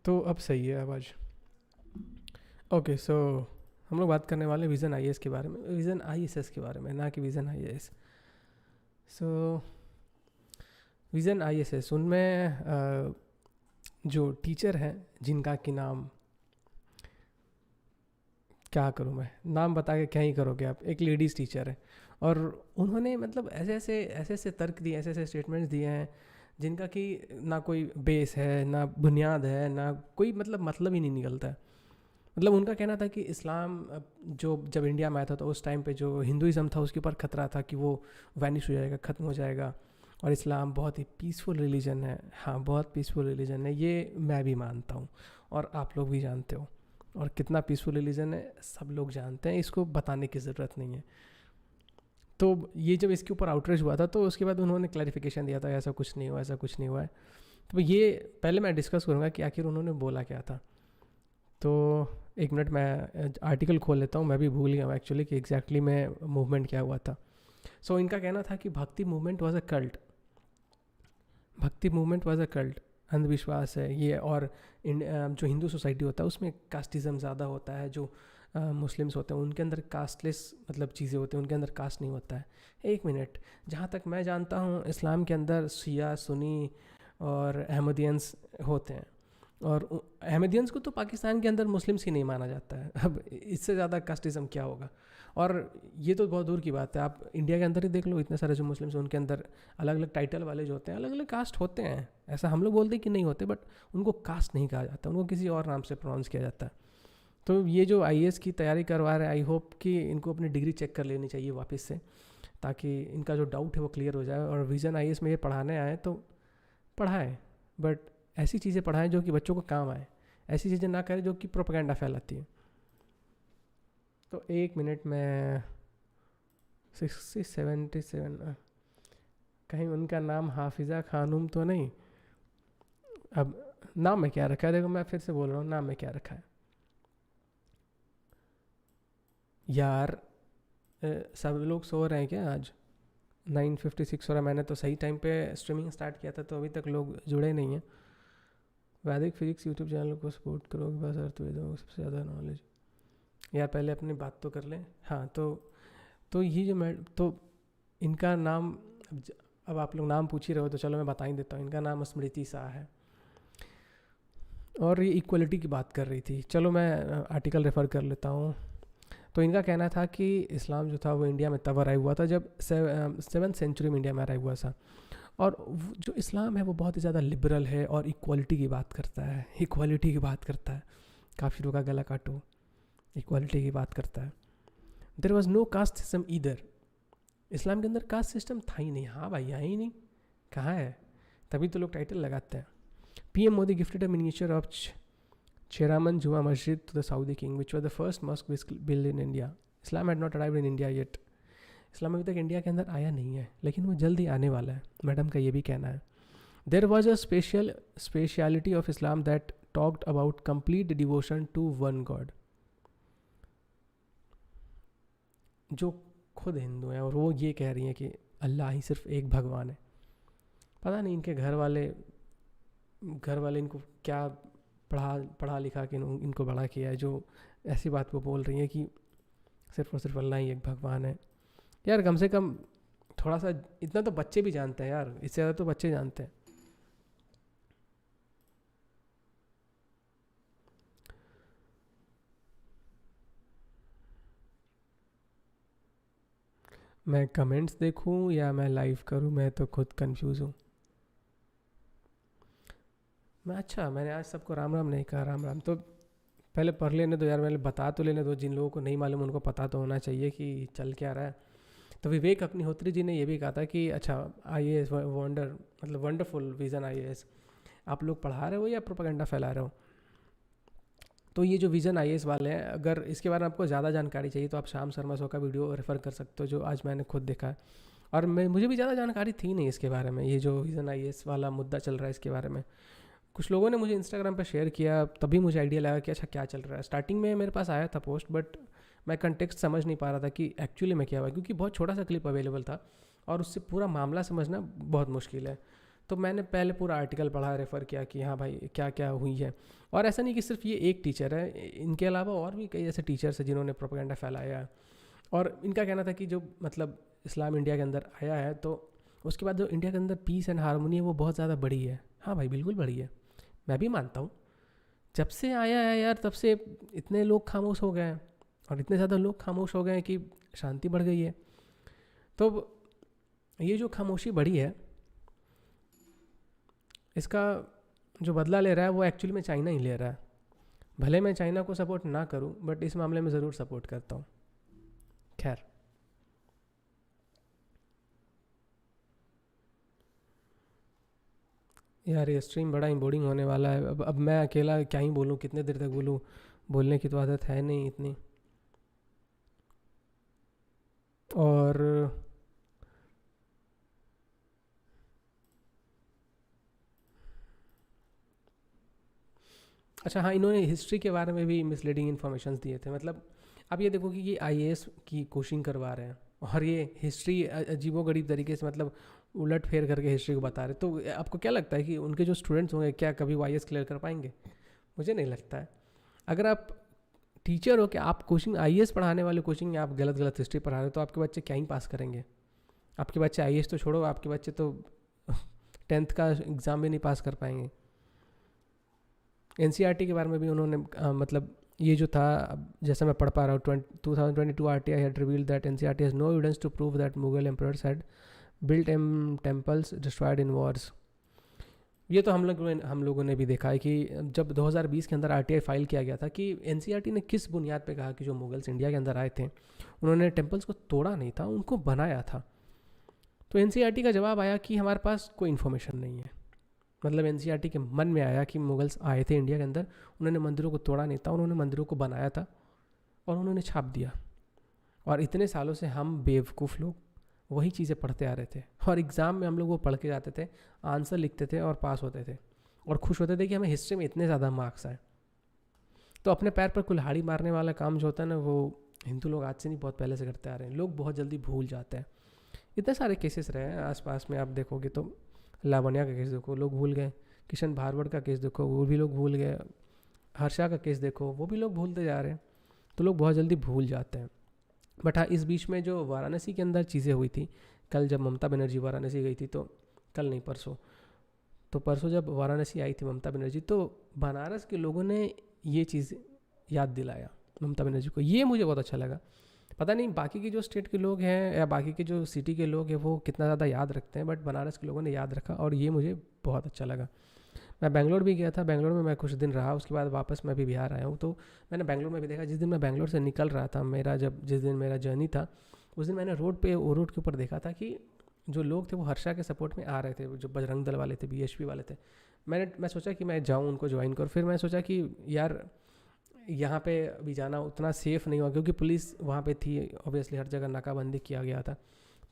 तो अब सही है आवाज़। ओके, सो हम लोग बात करने वाले विज़न आईएएस के बारे में, विज़न आईएसएस के बारे में, ना कि विज़न आईएएस। सो विज़न आईएसएस, उनमें जो टीचर हैं जिनका कि नाम, क्या करूँ मैं, नाम बता के क्या ही करोगे आप, एक लेडीज़ टीचर है और उन्होंने मतलब ऐसे ऐसे तर्क दिए, ऐसे ऐसे स्टेटमेंट्स दिए हैं जिनका कि ना कोई बेस है, ना बुनियाद है, ना कोई मतलब ही नहीं निकलता है। मतलब उनका कहना था कि इस्लाम जो जब इंडिया में आया था तो उस टाइम पे जो हिंदुज़म था उसके ऊपर ख़तरा था कि वो वैनिश हो जाएगा, ख़त्म हो जाएगा, और इस्लाम बहुत ही पीसफुल रिलीजन है। हाँ, बहुत पीसफुल रिलीजन है, ये मैं भी मानता हूँ और आप लोग भी जानते हो। और कितना पीसफुल रिलीजन है सब लोग जानते हैं, इसको बताने की ज़रूरत नहीं है। तो ये जब इसके ऊपर आउटरीच हुआ था तो उसके बाद उन्होंने क्लैरिफिकेशन दिया था, ऐसा कुछ नहीं हुआ, ऐसा कुछ नहीं हुआ है। तो ये पहले मैं डिस्कस करूँगा कि आखिर उन्होंने बोला क्या था। तो एक मिनट मैं आर्टिकल खोल लेता हूँ, मैं भी भूल गया हूँ एक्चुअली कि एग्जैक्टली में मूवमेंट क्या हुआ था। सो इनका कहना था कि भक्ति मूवमेंट वाज अ कल्ट, भक्ति मूवमेंट वाज अ कल्ट, अंधविश्वास है ये। और जो हिंदू सोसाइटी होता है उसमें कास्टिज़म ज़्यादा होता है, जो मुस्लिम्स होते हैं उनके अंदर कास्टलेस मतलब चीज़ें होती हैं, उनके अंदर कास्ट नहीं होता है। एक मिनट, जहाँ तक मैं जानता हूँ इस्लाम के अंदर शिया, सुन्नी और अहमदियंस होते हैं, और अहमदियंस को तो पाकिस्तान के अंदर मुस्लिम्स ही नहीं माना जाता है। अब इससे ज़्यादा कास्टिज़म क्या होगा। और ये तो बहुत दूर की बात है, आप इंडिया के अंदर ही देख लो, इतने सारे जो मुस्लिम्स हैं उनके अंदर अलग अलग टाइटल वाले जो होते हैं, अलग अलग कास्ट होते हैं। ऐसा हम लोग बोलते हैं कि नहीं होते, बट उनको कास्ट नहीं कहा जाता, उनको किसी और नाम से प्रोनाउंस किया जाता है। तो ये जो आईएएस की तैयारी करवा रहे हैं, आई होप कि इनको अपनी डिग्री चेक कर लेनी चाहिए वापस से, ताकि इनका जो डाउट है वो क्लियर हो जाए। और विज़न आईएएस में ये पढ़ाने आए तो पढ़ाएं, बट ऐसी चीज़ें पढ़ाएं जो कि बच्चों को काम आए, ऐसी चीज़ें ना करें जो कि प्रोपेगेंडा फैलाती है। तो एक मिनट में 6077, कहीं उनका नाम हाफिज़ा खानूम तो नहीं। अब नाम में क्या रखा है, देखो मैं फिर से बोल रहा हूँ, नाम में क्या रखा है यार। सब लोग सो रहे हैं क्या आज? 9:56 हो रहा है, मैंने तो सही टाइम पे स्ट्रीमिंग स्टार्ट किया था, तो अभी तक लोग जुड़े नहीं हैं। वैदिक फिजिक्स यूट्यूब चैनल को सपोर्ट करोगे, बस अर्थवेदों सबसे ज़्यादा नॉलेज। यार पहले अपनी बात तो कर लें। हाँ, तो ये जो मैं तो इनका नाम, अब आप लोग नाम पूछ ही रहे हो तो चलो मैं बता ही देता हूँ। इनका नाम स्मृति शाह है और ये इक्वलिटी की बात कर रही थी। चलो मैं आर्टिकल रेफ़र कर लेता हूँ। तो इनका कहना था कि इस्लाम जो था वो इंडिया में तब अराइव हुआ था जब 7th सेंचुरी में इंडिया में अराइव हुआ था। और जो इस्लाम है वो बहुत ही ज़्यादा लिबरल है और इक्वालिटी की बात करता है, इक्वालिटी की बात करता है। काफिरों का गला काटो, इक्वालिटी की बात करता है। There was no caste system either, इस्लाम के अंदर कास्ट सिस्टम था ही नहीं। हाँ भाई, है ही नहीं, कहाँ है? तभी तो लोग टाइटल लगाते हैं। PM Modi gifted a miniature of Cheraman Juma Masjid to the Saudi king, which was the first mosque built in India. Islam had not arrived in India yet. इस्लाम अभी तक इंडिया के अंदर आया नहीं है, लेकिन वो जल्द ही आने वाला है, मैडम का ये भी कहना है। There was a speciality of Islam that talked about complete devotion to one God. जो खुद हिंदू हैं और वो ये कह रही हैं कि अल्लाह ही सिर्फ एक भगवान है। पता नहीं इनके घर वाले इनको क्या पढ़ा लिखा के इनको बड़ा किया है, जो ऐसी बात वो बोल रही है कि सिर्फ और सिर्फ अल्लाह ही एक भगवान है। यार कम से कम थोड़ा सा इतना तो बच्चे भी जानते हैं यार, इससे ज़्यादा तो बच्चे जानते हैं। मैं कमेंट्स देखूं या मैं लाइव करूं, मैं तो खुद कंफ्यूज हूँ। अच्छा, मैंने आज सबको राम राम नहीं कहा, राम राम तो पहले पढ़ लेने दो यार, मैंने बता तो लेने दो, जिन लोगों को नहीं मालूम उनको पता तो होना चाहिए कि चल क्या रहा है। तो विवेक अग्निहोत्री जी ने ये भी कहा था कि अच्छा आईएएस वंडर मतलब वंडरफुल विज़न आईएएस, आप लोग पढ़ा रहे हो या प्रोपेगेंडा फैला रहे हो। तो ये जो विज़न आईएएस वाले हैं, अगर इसके बारे में आपको ज़्यादा जानकारी चाहिए तो आप श्याम शर्मा शो का वीडियो रेफ़र कर सकते हो, जो आज मैंने खुद देखा है। और मुझे भी ज़्यादा जानकारी थी नहीं इसके बारे में, ये जो विज़न आईएएस वाला मुद्दा चल रहा है इसके बारे में। कुछ लोगों ने मुझे इंस्टाग्राम पर शेयर किया, तभी मुझे आइडिया लगा कि अच्छा क्या चल रहा है। स्टार्टिंग में मेरे पास आया था पोस्ट, बट मैं कंटेक्स्ट समझ नहीं पा रहा था कि एक्चुअली में क्या हुआ, क्योंकि बहुत छोटा सा क्लिप अवेलेबल था और उससे पूरा मामला समझना बहुत मुश्किल है। तो मैंने पहले पूरा आर्टिकल पढ़ा, रेफ़र किया कि हाँ भाई क्या क्या हुई है। और ऐसा नहीं कि सिर्फ ये एक टीचर है, इनके अलावा और भी कई ऐसे टीचर्स हैं जिन्होंने प्रोपेगेंडा फैलाया है। और इनका कहना था कि जो मतलब इस्लाम इंडिया के अंदर आया है तो उसके बाद जो इंडिया के अंदर पीस एंड हारमोनी है वो बहुत ज़्यादा बढ़ी है। हाँ भाई बिल्कुल बढ़ी है, मैं भी मानता हूँ। जब से आया है यार तब से इतने लोग खामोश हो गए हैं, और इतने ज़्यादा लोग खामोश हो गए हैं कि शांति बढ़ गई है। तो ये जो खामोशी बढ़ी है, इसका जो बदला ले रहा है वो एक्चुअली में चाइना ही ले रहा है। भले मैं चाइना को सपोर्ट ना करूं, बट इस मामले में ज़रूर सपोर्ट करता हूं। खैर, यार ये स्ट्रीम बड़ा ही बोरिंग होने वाला है। अब मैं अकेला क्या ही बोलूं, कितने देर तक बोलूं, बोलने की तो आदत है नहीं इतनी। और अच्छा हाँ, इन्होंने हिस्ट्री के बारे में भी मिसलीडिंग इन्फॉर्मेशन दिए थे। मतलब आप ये देखो कि ये आईएएस की कोचिंग करवा रहे हैं और ये हिस्ट्री अजीबोगरीब तरीके से मतलब उलट फेर करके हिस्ट्री को बता रहे। तो आपको क्या लगता है कि उनके जो स्टूडेंट्स होंगे क्या कभी वो आईएएस क्लियर कर पाएंगे? मुझे नहीं लगता है। अगर आप टीचर हो कि आप कोचिंग आईएएस पढ़ाने वाले कोचिंग में आप गलत गलत हिस्ट्री पढ़ा रहे हो, तो आपके बच्चे क्या ही पास करेंगे? आपके बच्चे आईएएस तो छोड़ो, आपके बच्चे तो 10th का एग्ज़ाम भी नहीं पास कर पाएंगे। एनसीईआरटी के बारे में भी उन्होंने मतलब ये जो था, जैसा मैं पढ़ पा रहा हूँ, 2022 RTI had revealed that NCERT has no evidence to prove that Mughal emperors had built temples destroyed in wars. ये तो हम लोगों ने भी देखा है कि जब 2020 के अंदर आरटीआई फाइल किया गया था कि एनसीईआरटी ने किस बुनियाद पे कहा कि जो मुगल्स इंडिया के अंदर आए थे उन्होंने टेम्पल्स को तोड़ा नहीं था, उनको बनाया था। तो एनसीईआरटी का जवाब आया कि हमारे पास कोई इन्फॉर्मेशन नहीं है। मतलब एनसीईआरटी के मन में आया कि मुगल्स आए थे इंडिया के अंदर, उन्होंने मंदिरों को तोड़ा नहीं था, उन्होंने मंदिरों को बनाया था और उन्होंने छाप दिया। और इतने सालों से हम बेवकूफ़ लोग वही चीज़ें पढ़ते आ रहे थे, और एग्ज़ाम में हम लोग वो पढ़ के जाते थे, आंसर लिखते थे और पास होते थे और खुश होते थे कि हमें हिस्ट्री में इतने ज़्यादा मार्क्स आए। तो अपने पैर पर कुल्हाड़ी मारने वाला काम जो होता है ना, वो हिंदू लोग आज से नहीं बहुत पहले से करते आ रहे हैं। लोग बहुत जल्दी भूल जाते हैं। इतने सारे केसेस रहे हैं आसपास में, आप देखोगे तो लावण्या का केस देखो लोग भूल गए, किशन भारवड़ का केस देखो वो भी लोग भूल गए, हर्षा का केस देखो वो भी लोग भूलते जा रहे हैं। तो लोग बहुत जल्दी भूल जाते हैं। बट हाँ, इस बीच में जो वाराणसी के अंदर चीज़ें हुई थी, कल जब ममता बनर्जी वाराणसी गई थी, तो कल नहीं परसों, तो परसों जब वाराणसी आई थी ममता बनर्जी, तो बनारस के लोगों ने ये चीज़ याद दिलाया ममता बनर्जी को। ये मुझे बहुत अच्छा लगा। पता नहीं बाकी के जो स्टेट के लोग हैं या बाकी के जो सिटी के लोग हैं वो कितना ज़्यादा याद रखते हैं, बट बनारस के लोगों ने याद रखा और ये मुझे बहुत अच्छा लगा। मैं बेंगलोर भी गया था, बेंगलोर में मैं कुछ दिन रहा, उसके बाद वापस मैं भी बिहार आया हूँ। तो मैंने बेंगलोर में भी देखा, जिस दिन मैं बेंगलोर से निकल रहा था, जिस दिन मेरा जर्नी था, उस दिन मैंने रोड के ऊपर देखा था कि जो लोग थे वो हर्षा के सपोर्ट में आ रहे थे, जो बजरंग दल वाले थे, बीएचपी वाले थे। मैं सोचा कि मैं जाऊँ उनको ज्वाइन करूँ। फिर मैं सोचा कि यार यहाँ पे अभी जाना उतना सेफ़ नहीं हुआ, क्योंकि पुलिस वहाँ पे थी, ऑब्वियसली हर जगह नाकाबंदी किया गया था।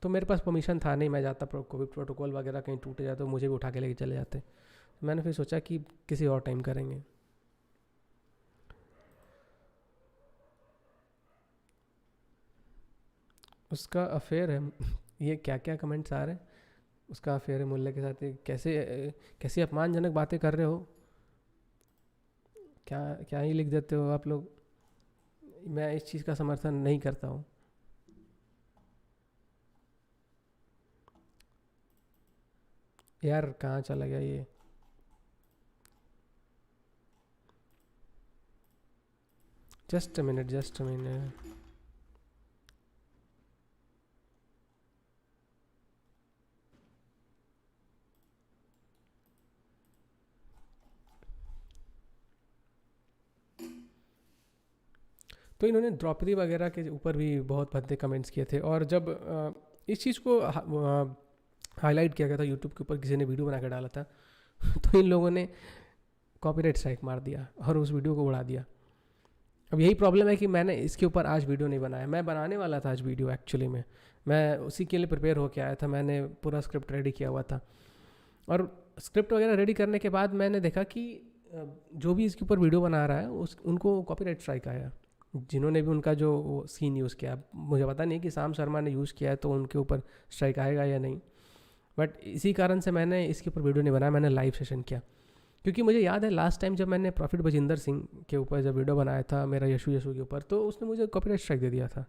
तो मेरे पास परमिशन था नहीं, मैं जाता कोविड प्रोटोकॉल वगैरह कहीं टूट जाए तो मुझे भी उठा के लेके चले जाते। मैंने फिर सोचा कि किसी और टाइम करेंगे। उसका अफेयर है ये क्या क्या कमेंट्स आ रहे हैं? उसका अफेयर है मुल्ला के साथ, कैसे कैसी अपमानजनक बातें कर रहे हो, क्या क्या ही लिख देते हो आप लोग। मैं इस चीज़ का समर्थन नहीं करता हूँ। यार कहाँ चला गया ये? Just a minute, just a minute. तो इन्होंने द्रौपदी वगैरह के ऊपर भी बहुत भद्दे कमेंट्स किए थे। और जब इस चीज़ को हाईलाइट किया गया था यूट्यूब के ऊपर, किसी ने वीडियो बना के डाला था तो इन लोगों ने कॉपीराइट स्ट्राइक मार दिया और उस वीडियो को उड़ा दिया। अब यही प्रॉब्लम है कि मैंने इसके ऊपर आज वीडियो नहीं बनाया। मैं बनाने वाला था आज वीडियो, एक्चुअली में मैं उसी के लिए प्रिपेयर होकर आया था, मैंने पूरा स्क्रिप्ट रेडी किया हुआ था। और स्क्रिप्ट वगैरह रेडी करने के बाद मैंने देखा कि जो भी इसके ऊपर वीडियो बना रहा है उनको कॉपीराइट स्ट्राइक आया, जिन्होंने भी उनका जो सीन यूज़ किया। मुझे पता नहीं कि शाम शर्मा ने यूज़ किया है तो उनके ऊपर स्ट्राइक आएगा या नहीं, बट इसी कारण से मैंने इसके ऊपर वीडियो नहीं बनाया, मैंने लाइव सेशन किया। क्योंकि मुझे याद है लास्ट टाइम जब मैंने प्रॉफिट बजिंदर सिंह के ऊपर जब वीडियो बनाया था मेरा यशु यशु के ऊपर, तो उसने मुझे कॉपीराइट स्ट्राइक दे दिया था।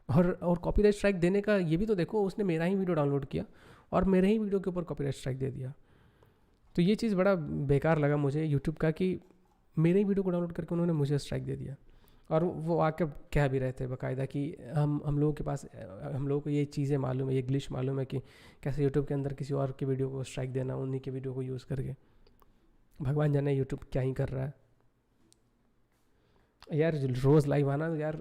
और कॉपीराइट स्ट्राइक देने का ये भी तो देखो, उसने मेरा ही वीडियो डाउनलोड किया और मेरे ही वीडियो के ऊपर कॉपीराइट स्ट्राइक दे दिया। तो ये चीज़ बड़ा बेकार लगा मुझे यूट्यूब का कि मेरे ही वीडियो को डाउनलोड करके उन्होंने मुझे स्ट्राइक दे दिया। और वो आके कह भी रहे थे बाकायदा कि हम लोगों के पास, हम लोगों को ये चीज़ें मालूम है, ये ग्लिच मालूम है कि कैसे यूट्यूब के अंदर किसी और के वीडियो को स्ट्राइक देना, उन्हीं के वीडियो को यूज़ करके। भगवान जाने यूट्यूब क्या ही कर रहा है यार। रोज़ लाइव आना यार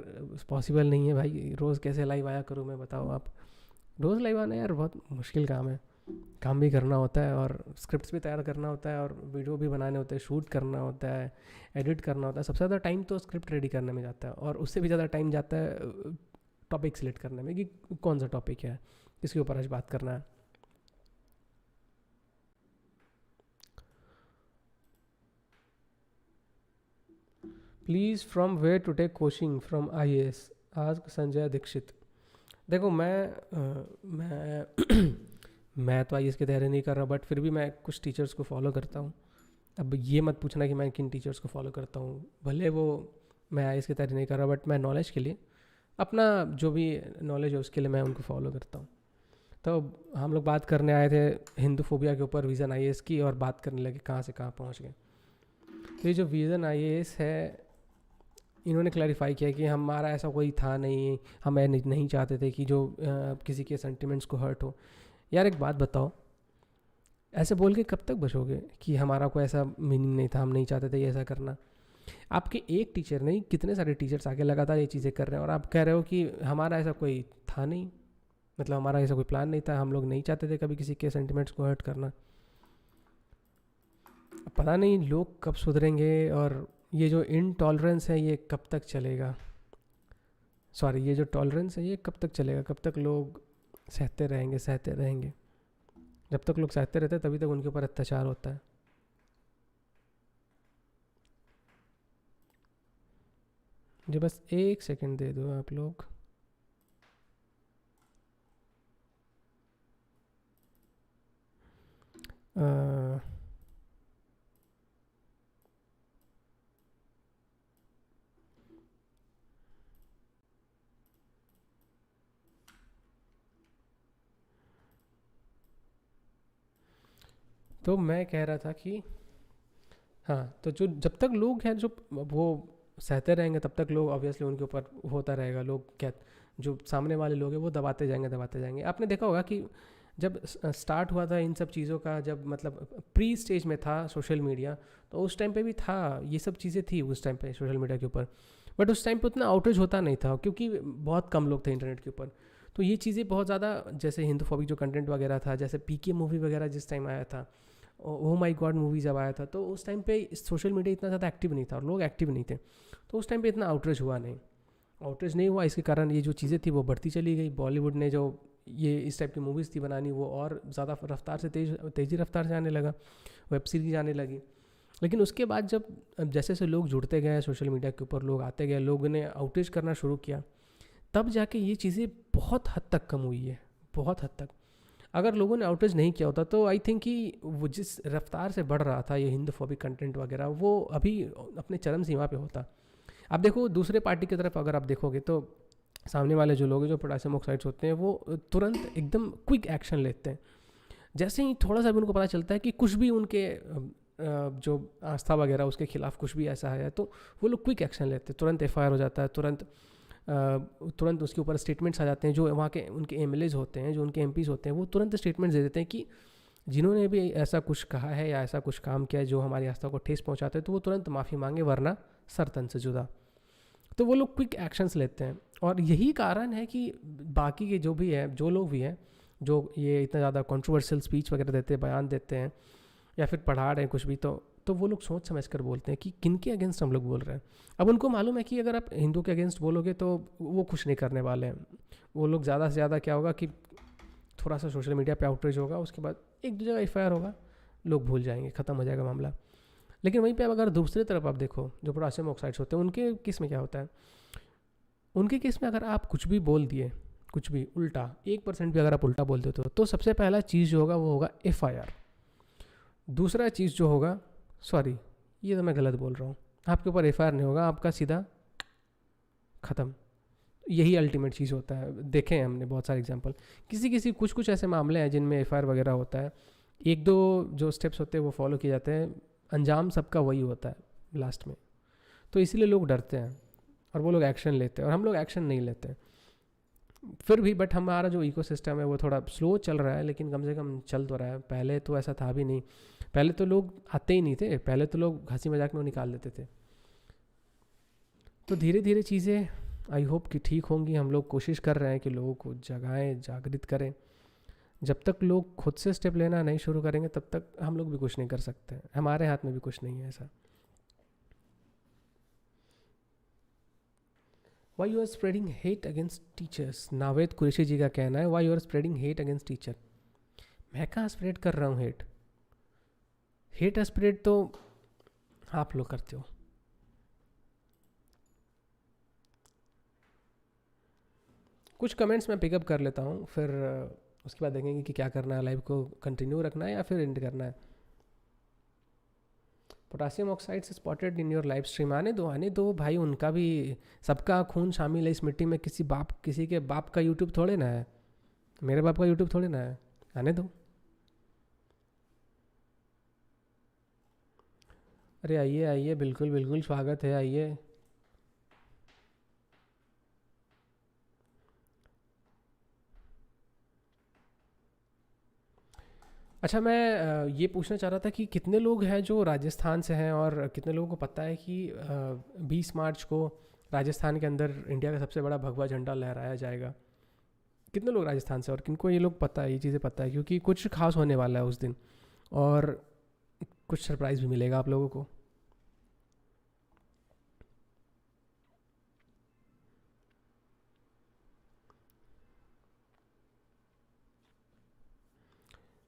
पॉसिबल नहीं है भाई, रोज़ कैसे लाइव आया करूँ मैं, बताओ आप। रोज़ लाइव आना यार बहुत मुश्किल काम है, काम भी करना होता है और स्क्रिप्ट्स भी तैयार करना होता है और वीडियो भी बनाने होते हैं, शूट करना होता है, एडिट करना होता है। सबसे ज़्यादा टाइम तो स्क्रिप्ट रेडी करने में जाता है और उससे भी ज़्यादा टाइम जाता है टॉपिक सिलेक्ट करने में कि कौन सा टॉपिक है, किसके ऊपर आज बात करना है। Please from where to take coaching from IAS ask Sanjay Dixit. देखो मैं तो IAS की तैयारी नहीं कर रहा, बट फिर भी मैं कुछ टीचर्स को फॉलो करता हूँ। अब ये मत पूछना कि मैं किन टीचर्स को फॉलो करता हूँ, भले वो मैं IAS की तैयारी नहीं कर रहा, बट मैं नॉलेज के लिए, अपना जो भी नॉलेज है उसके लिए मैं उनको फॉलो करता हूँ। तो हम लोग बात करने आए थे हिंदूफोबिया के ऊपर विज़न IAS की, और बात करने लगे कहाँ से कहाँ पहुँच गए। तो ये जो विज़न IAS है, इन्होंने क्लैरिफाई किया कि हमारा ऐसा कोई था नहीं, हम नहीं चाहते थे कि जो किसी के सेंटिमेंट्स को हर्ट हो। यार एक बात बताओ, ऐसे बोल के कब तक बचोगे कि हमारा कोई ऐसा मीनिंग नहीं था, हम नहीं चाहते थे ये ऐसा करना। आपके एक टीचर नहीं, कितने सारे टीचर्स आके लगातार ये चीज़ें कर रहे हैं और आप कह रहे हो कि हमारा ऐसा कोई था नहीं, मतलब हमारा ऐसा कोई प्लान नहीं था, हम लोग नहीं चाहते थे कभी किसी के सेंटिमेंट्स को हर्ट करना। पता नहीं लोग कब सुधरेंगे और ये जो इनटॉलरेंस है ये कब तक चलेगा। सॉरी, ये जो टॉलरेंस है ये कब तक चलेगा, कब तक लोग सहते रहेंगे। जब तक लोग सहते रहते हैं तभी तक उनके ऊपर अत्याचार होता है। मुझे बस 1 सेकंड दे दो आप लोग। तो मैं कह रहा था कि हाँ, तो जो जब तक लोग हैं जो वो सहते रहेंगे तब तक लोग ऑब्वियसली उनके ऊपर होता रहेगा। लोग क्या, जो सामने वाले लोग हैं वो दबाते जाएंगे। आपने देखा होगा कि जब स्टार्ट हुआ था इन सब चीज़ों का, जब मतलब प्री स्टेज में था सोशल मीडिया, तो उस टाइम पे भी था, ये सब चीज़ें थी उस टाइम पे सोशल मीडिया के ऊपर। बट उस टाइम पे उतना आउटेज होता नहीं था क्योंकि बहुत कम लोग थे इंटरनेट के ऊपर। तो ये चीज़ें बहुत ज़्यादा, जैसे हिंदूफोबिक जो कंटेंट वगैरह था, जैसे PK मूवी वगैरह जिस टाइम आया था, ओ माई गॉड मूवी जब आया था, तो उस टाइम पे सोशल मीडिया इतना ज़्यादा एक्टिव नहीं था और लोग एक्टिव नहीं थे, तो उस टाइम पे इतना आउटरीच नहीं हुआ। इसके कारण ये जो चीज़ें थी वो बढ़ती चली गई। बॉलीवुड ने जो ये इस टाइप की मूवीज़ थी बनानी, वो और ज़्यादा रफ्तार से तेज़ी रफ्तार से आने लगा, वेब सीरीज आने लगी। लेकिन उसके बाद जब जैसे जैसे लोग जुड़ते गए सोशल मीडिया के ऊपर, लोग आते गए, लोगों ने आउटरीच करना शुरू किया, तब जाके ये चीज़ें बहुत हद तक कम हुई है, बहुत हद तक। अगर लोगों ने आउटरीच नहीं किया होता तो आई थिंक कि वो जिस रफ्तार से बढ़ रहा था ये हिंदूफोबिक कंटेंट वगैरह, वो अभी अपने चरम सीमा पे होता। अब देखो दूसरे पार्टी की तरफ अगर आप देखोगे तो सामने वाले जो लोग हैं, जो पोटेशियम ऑक्साइड्स होते हैं, वो तुरंत एकदम क्विक एक्शन लेते हैं। जैसे ही थोड़ा सा भी उनको पता चलता है कि कुछ भी उनके जो आस्था वगैरह उसके खिलाफ कुछ भी ऐसा है, तो वो लोग क्विक एक्शन लेते हैं। तुरंत FIR हो जाता है, तुरंत उसके ऊपर स्टेटमेंट्स आ जाते हैं। जो वहाँ के उनके MLAs होते हैं, जो उनके MPs होते हैं, वो तुरंत स्टेटमेंट्स दे देते हैं कि जिन्होंने भी ऐसा कुछ कहा है या ऐसा कुछ काम किया है जो हमारी आस्था को ठेस पहुँचाते हैं, तो वो तुरंत माफ़ी मांगे, वरना सर तन से जुदा। तो वो लोग क्विक एक्शंस लेते हैं। और यही कारण है कि बाकी के जो भी है, जो लोग भी हैं, जो ये इतना ज़्यादा कंट्रोवर्शियल स्पीच वगैरह देते हैं, बयान देते हैं, या फिर पढ़ा रहे हैं कुछ भी, तो वो लोग सोच समझ कर बोलते हैं कि किन के अगेंस्ट हम लोग बोल रहे हैं। अब उनको मालूम है कि अगर आप हिंदू के अगेंस्ट बोलोगे तो वो कुछ नहीं करने वाले हैं। वो लोग ज़्यादा से ज़्यादा क्या होगा कि थोड़ा सा सोशल मीडिया पे आउटरीच होगा, उसके बाद एक दो जगह FIR होगा, लोग भूल जाएंगे, ख़त्म हो जाएगा मामला। लेकिन वहीं पे अगर दूसरी तरफ आप देखो, जो पोटेशियम ऑक्साइड्स होते हैं, उनके केस में क्या होता है, उनके केस में अगर आप कुछ भी बोल दिए, कुछ भी उल्टा 1% भी अगर आप उल्टा बोल देते हो तो सबसे पहला चीज़ जो होगा वो होगा FIR। दूसरा चीज़ जो होगा, सॉरी ये तो मैं गलत बोल रहा हूँ, आपके ऊपर FIR नहीं होगा, आपका सीधा ख़त्म। यही अल्टीमेट चीज़ होता है। देखे हैं हमने बहुत सारे एग्जांपल, किसी कुछ ऐसे मामले हैं जिनमें FIR वगैरह होता है, एक दो जो स्टेप्स होते हैं वो फॉलो किए जाते हैं, अंजाम सबका वही होता है लास्ट में। तो इसीलिए लोग डरते हैं और वो लोग एक्शन लेते हैं और हम लोग एक्शन नहीं लेते फिर भी। बट हमारा जो इकोसिस्टम है वो थोड़ा स्लो चल रहा है, लेकिन कम से कम चल तो रहा है। पहले तो ऐसा था भी नहीं, पहले तो लोग आते ही नहीं थे, पहले तो लोग हंसी मजाक में वो निकाल देते थे। तो धीरे धीरे चीज़ें आई होप कि ठीक होंगी। हम लोग कोशिश कर रहे हैं कि लोगों को जगाएं, जागृत करें। जब तक लोग खुद से स्टेप लेना नहीं शुरू करेंगे तब तक हम लोग भी कुछ नहीं कर सकते, हमारे हाथ में भी कुछ नहीं है ऐसा। Why you are spreading hate against teachers? Naved Qureshi जी का कहना है, Why you are spreading hate against teacher? मैं कहाँ स्प्रेड कर रहा हूँ हेट स्प्रेड तो आप लोग करते हो। कुछ कमेंट्स मैं पिकअप कर लेता हूँ, फिर उसके बाद देखेंगे कि क्या करना है, लाइव को कंटिन्यू रखना है या फिर एंड करना है। पोटासियम ऑक्साइड से spotted in your live stream, आने दो भाई, उनका भी, सबका खून शामिल है इस मिट्टी में। किसी के बाप का यूट्यूब थोड़े ना है, मेरे बाप का यूट्यूब थोड़े ना है, आने दो। अरे आइए आइए, बिल्कुल बिल्कुल स्वागत है, आइए। अच्छा, मैं ये पूछना चाह रहा था कि कितने लोग हैं जो राजस्थान से हैं और कितने लोगों को पता है कि 20 मार्च को राजस्थान के अंदर इंडिया का सबसे बड़ा भगवा झंडा लहराया जाएगा। कितने लोग राजस्थान से और किनको ये लोग पता है, ये चीज़ें पता है? क्योंकि कुछ खास होने वाला है उस दिन और कुछ सरप्राइज़ भी मिलेगा आप लोगों को।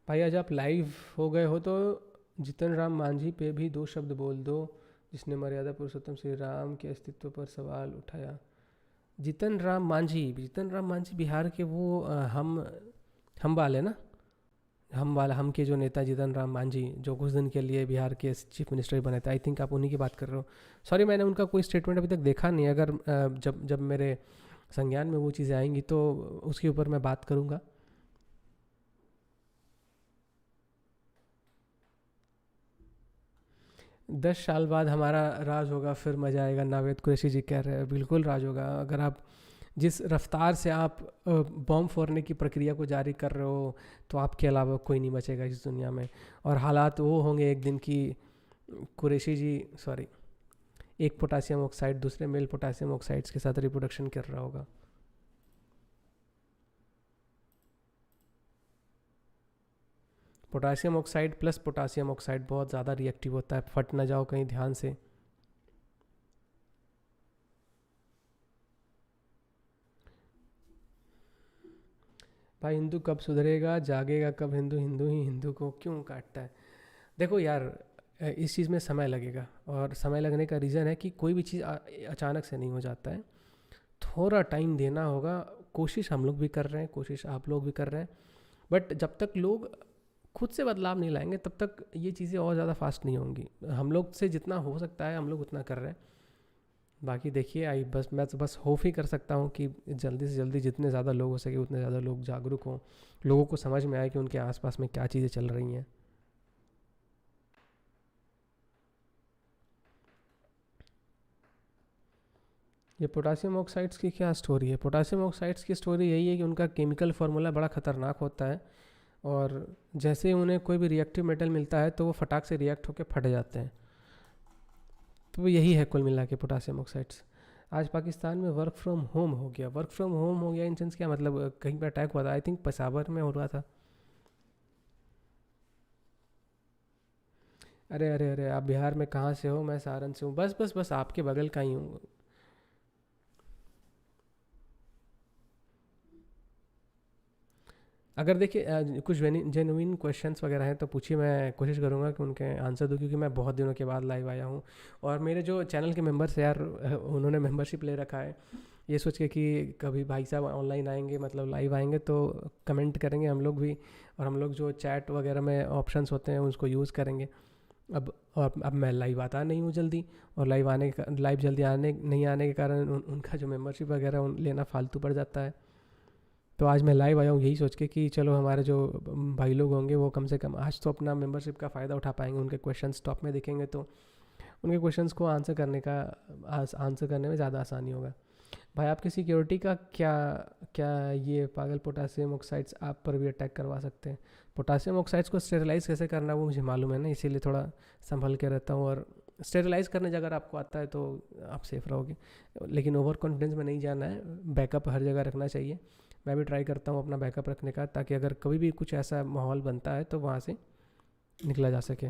भाई आज आप लाइव हो गए हो तो जितन राम मांझी पे भी 2 शब्द बोल दो, जिसने मर्यादा पुरुषोत्तम श्री राम के अस्तित्व पर सवाल उठाया। जितन राम मांझी बिहार के वो हम वाले ना, हम के जो नेता जितन राम मांझी जो कुछ दिन के लिए बिहार के चीफ मिनिस्टर बने थे, आई थिंक आप उन्हीं की बात कर रहे हो। सॉरी, मैंने उनका कोई स्टेटमेंट अभी तक देखा नहीं, अगर जब जब मेरे संज्ञान में वो चीज़ें आएंगी तो उसके ऊपर मैं बात करूँगा। दस साल बाद हमारा राज होगा, फिर मज़ा आएगा, नावेद कुरैशी जी कह रहे हैं। बिल्कुल राज होगा। अगर आप जिस रफ्तार से आप बॉम्ब फोड़ने की प्रक्रिया को जारी कर रहे हो तो आपके अलावा कोई नहीं बचेगा इस दुनिया में। और हालात वो होंगे एक दिन की कुरैशी जी, सॉरी, एक पोटासियम ऑक्साइड दूसरे मेल पोटासियम ऑक्साइड्स के साथ रिप्रोडक्शन कर रहा होगा। Potassium oxide plus potassium oxide बहुत ज़्यादा रिएक्टिव होता है, फट ना जाओ कहीं, ध्यान से। भाई हिंदू कब सुधरेगा, जागेगा कब हिंदू, हिंदू ही हिंदू को क्यों काटता है? देखो यार, इस चीज़ में समय लगेगा और समय लगने का रीज़न है कि कोई भी चीज़ अचानक से नहीं हो जाता है, थोड़ा टाइम देना होगा। कोशिश हम लोग भी कर रहे हैं, कोशिश आप लोग भी कर रहे हैं, बट जब तक लोग खुद से बदलाव नहीं लाएंगे तब तक ये चीज़ें और ज़्यादा फास्ट नहीं होंगी। हम लोग से जितना हो सकता है हम लोग उतना कर रहे हैं। बाकी देखिए, मैं तो बस होप ही कर सकता हूँ कि जल्दी से जल्दी जितने ज़्यादा लोग हो सके उतने ज़्यादा लोग जागरूक हों, लोगों को समझ में आए कि उनके आसपास में क्या चीज़ें चल रही हैं। ये पोटासियम ऑक्साइड्स की क्या स्टोरी है? पोटासियम ऑक्साइड्स की स्टोरी यही है कि उनका केमिकल फार्मूला बड़ा ख़तरनाक होता है और जैसे ही उन्हें कोई भी रिएक्टिव मेटल मिलता है तो वो फटाक से रिएक्ट होकर फट जाते हैं। तो यही है कुल मिला के पोटासियम ऑक्साइड्स। आज पाकिस्तान में वर्क फ्रॉम होम हो गया। वर्क फ्रॉम होम हो गया इन सेंस क्या मतलब? कहीं पर अटैक हुआ था, आई थिंक पेशावर में हो रहा था। अरे अरे अरे, आप बिहार में कहाँ से हो? मैं सारण से हूँ। बस बस बस आपके बगल का ही हूँ। अगर देखिए कुछ जेनुइन क्वेश्चंस वगैरह हैं तो पूछिए, मैं कोशिश करूँगा कि उनके आंसर दूँ, क्योंकि मैं बहुत दिनों के बाद लाइव आया हूँ और मेरे जो चैनल के मेंबर्स हैं यार, उन्होंने मेंबरशिप ले रखा है ये सोच के कि कभी भाई साहब ऑनलाइन आएंगे, मतलब लाइव आएंगे तो कमेंट करेंगे हम लोग भी, और हम लोग जो चैट वगैरह में ऑप्शंस होते हैं उसको यूज़ करेंगे। अब मैं लाइव आता नहीं हूँ जल्दी, और लाइव जल्दी आने नहीं आने के कारण उनका जो मेंबरशिप वगैरह लेना फालतू पड़ जाता है। तो आज मैं लाइव आया हूँ यही सोच के कि चलो हमारे जो भाई लोग होंगे वो कम से कम आज तो अपना मेंबरशिप का फ़ायदा उठा पाएंगे, उनके क्वेश्चंस टॉप में दिखेंगे तो उनके क्वेश्चंस को आंसर करने में ज़्यादा आसानी होगा। भाई आपकी सिक्योरिटी का क्या क्या ये पागल पोटासियम ऑक्साइड्स आप पर भी अटैक करवा सकते हैं? पोटासियम ऑक्साइड्स को स्टेरलाइज कैसे करना वो मुझे मालूम है ना, इसीलिए थोड़ा संभल के रहता हूँ। और स्टेरलाइज करने अगर आपको आता है तो आप सेफ़ रहोगे, लेकिन ओवर कॉन्फिडेंस में नहीं जाना है, बैकअप हर जगह रखना चाहिए। मैं भी ट्राई करता हूँ अपना बैकअप रखने का, ताकि अगर कभी भी कुछ ऐसा माहौल बनता है तो वहाँ से निकला जा सके।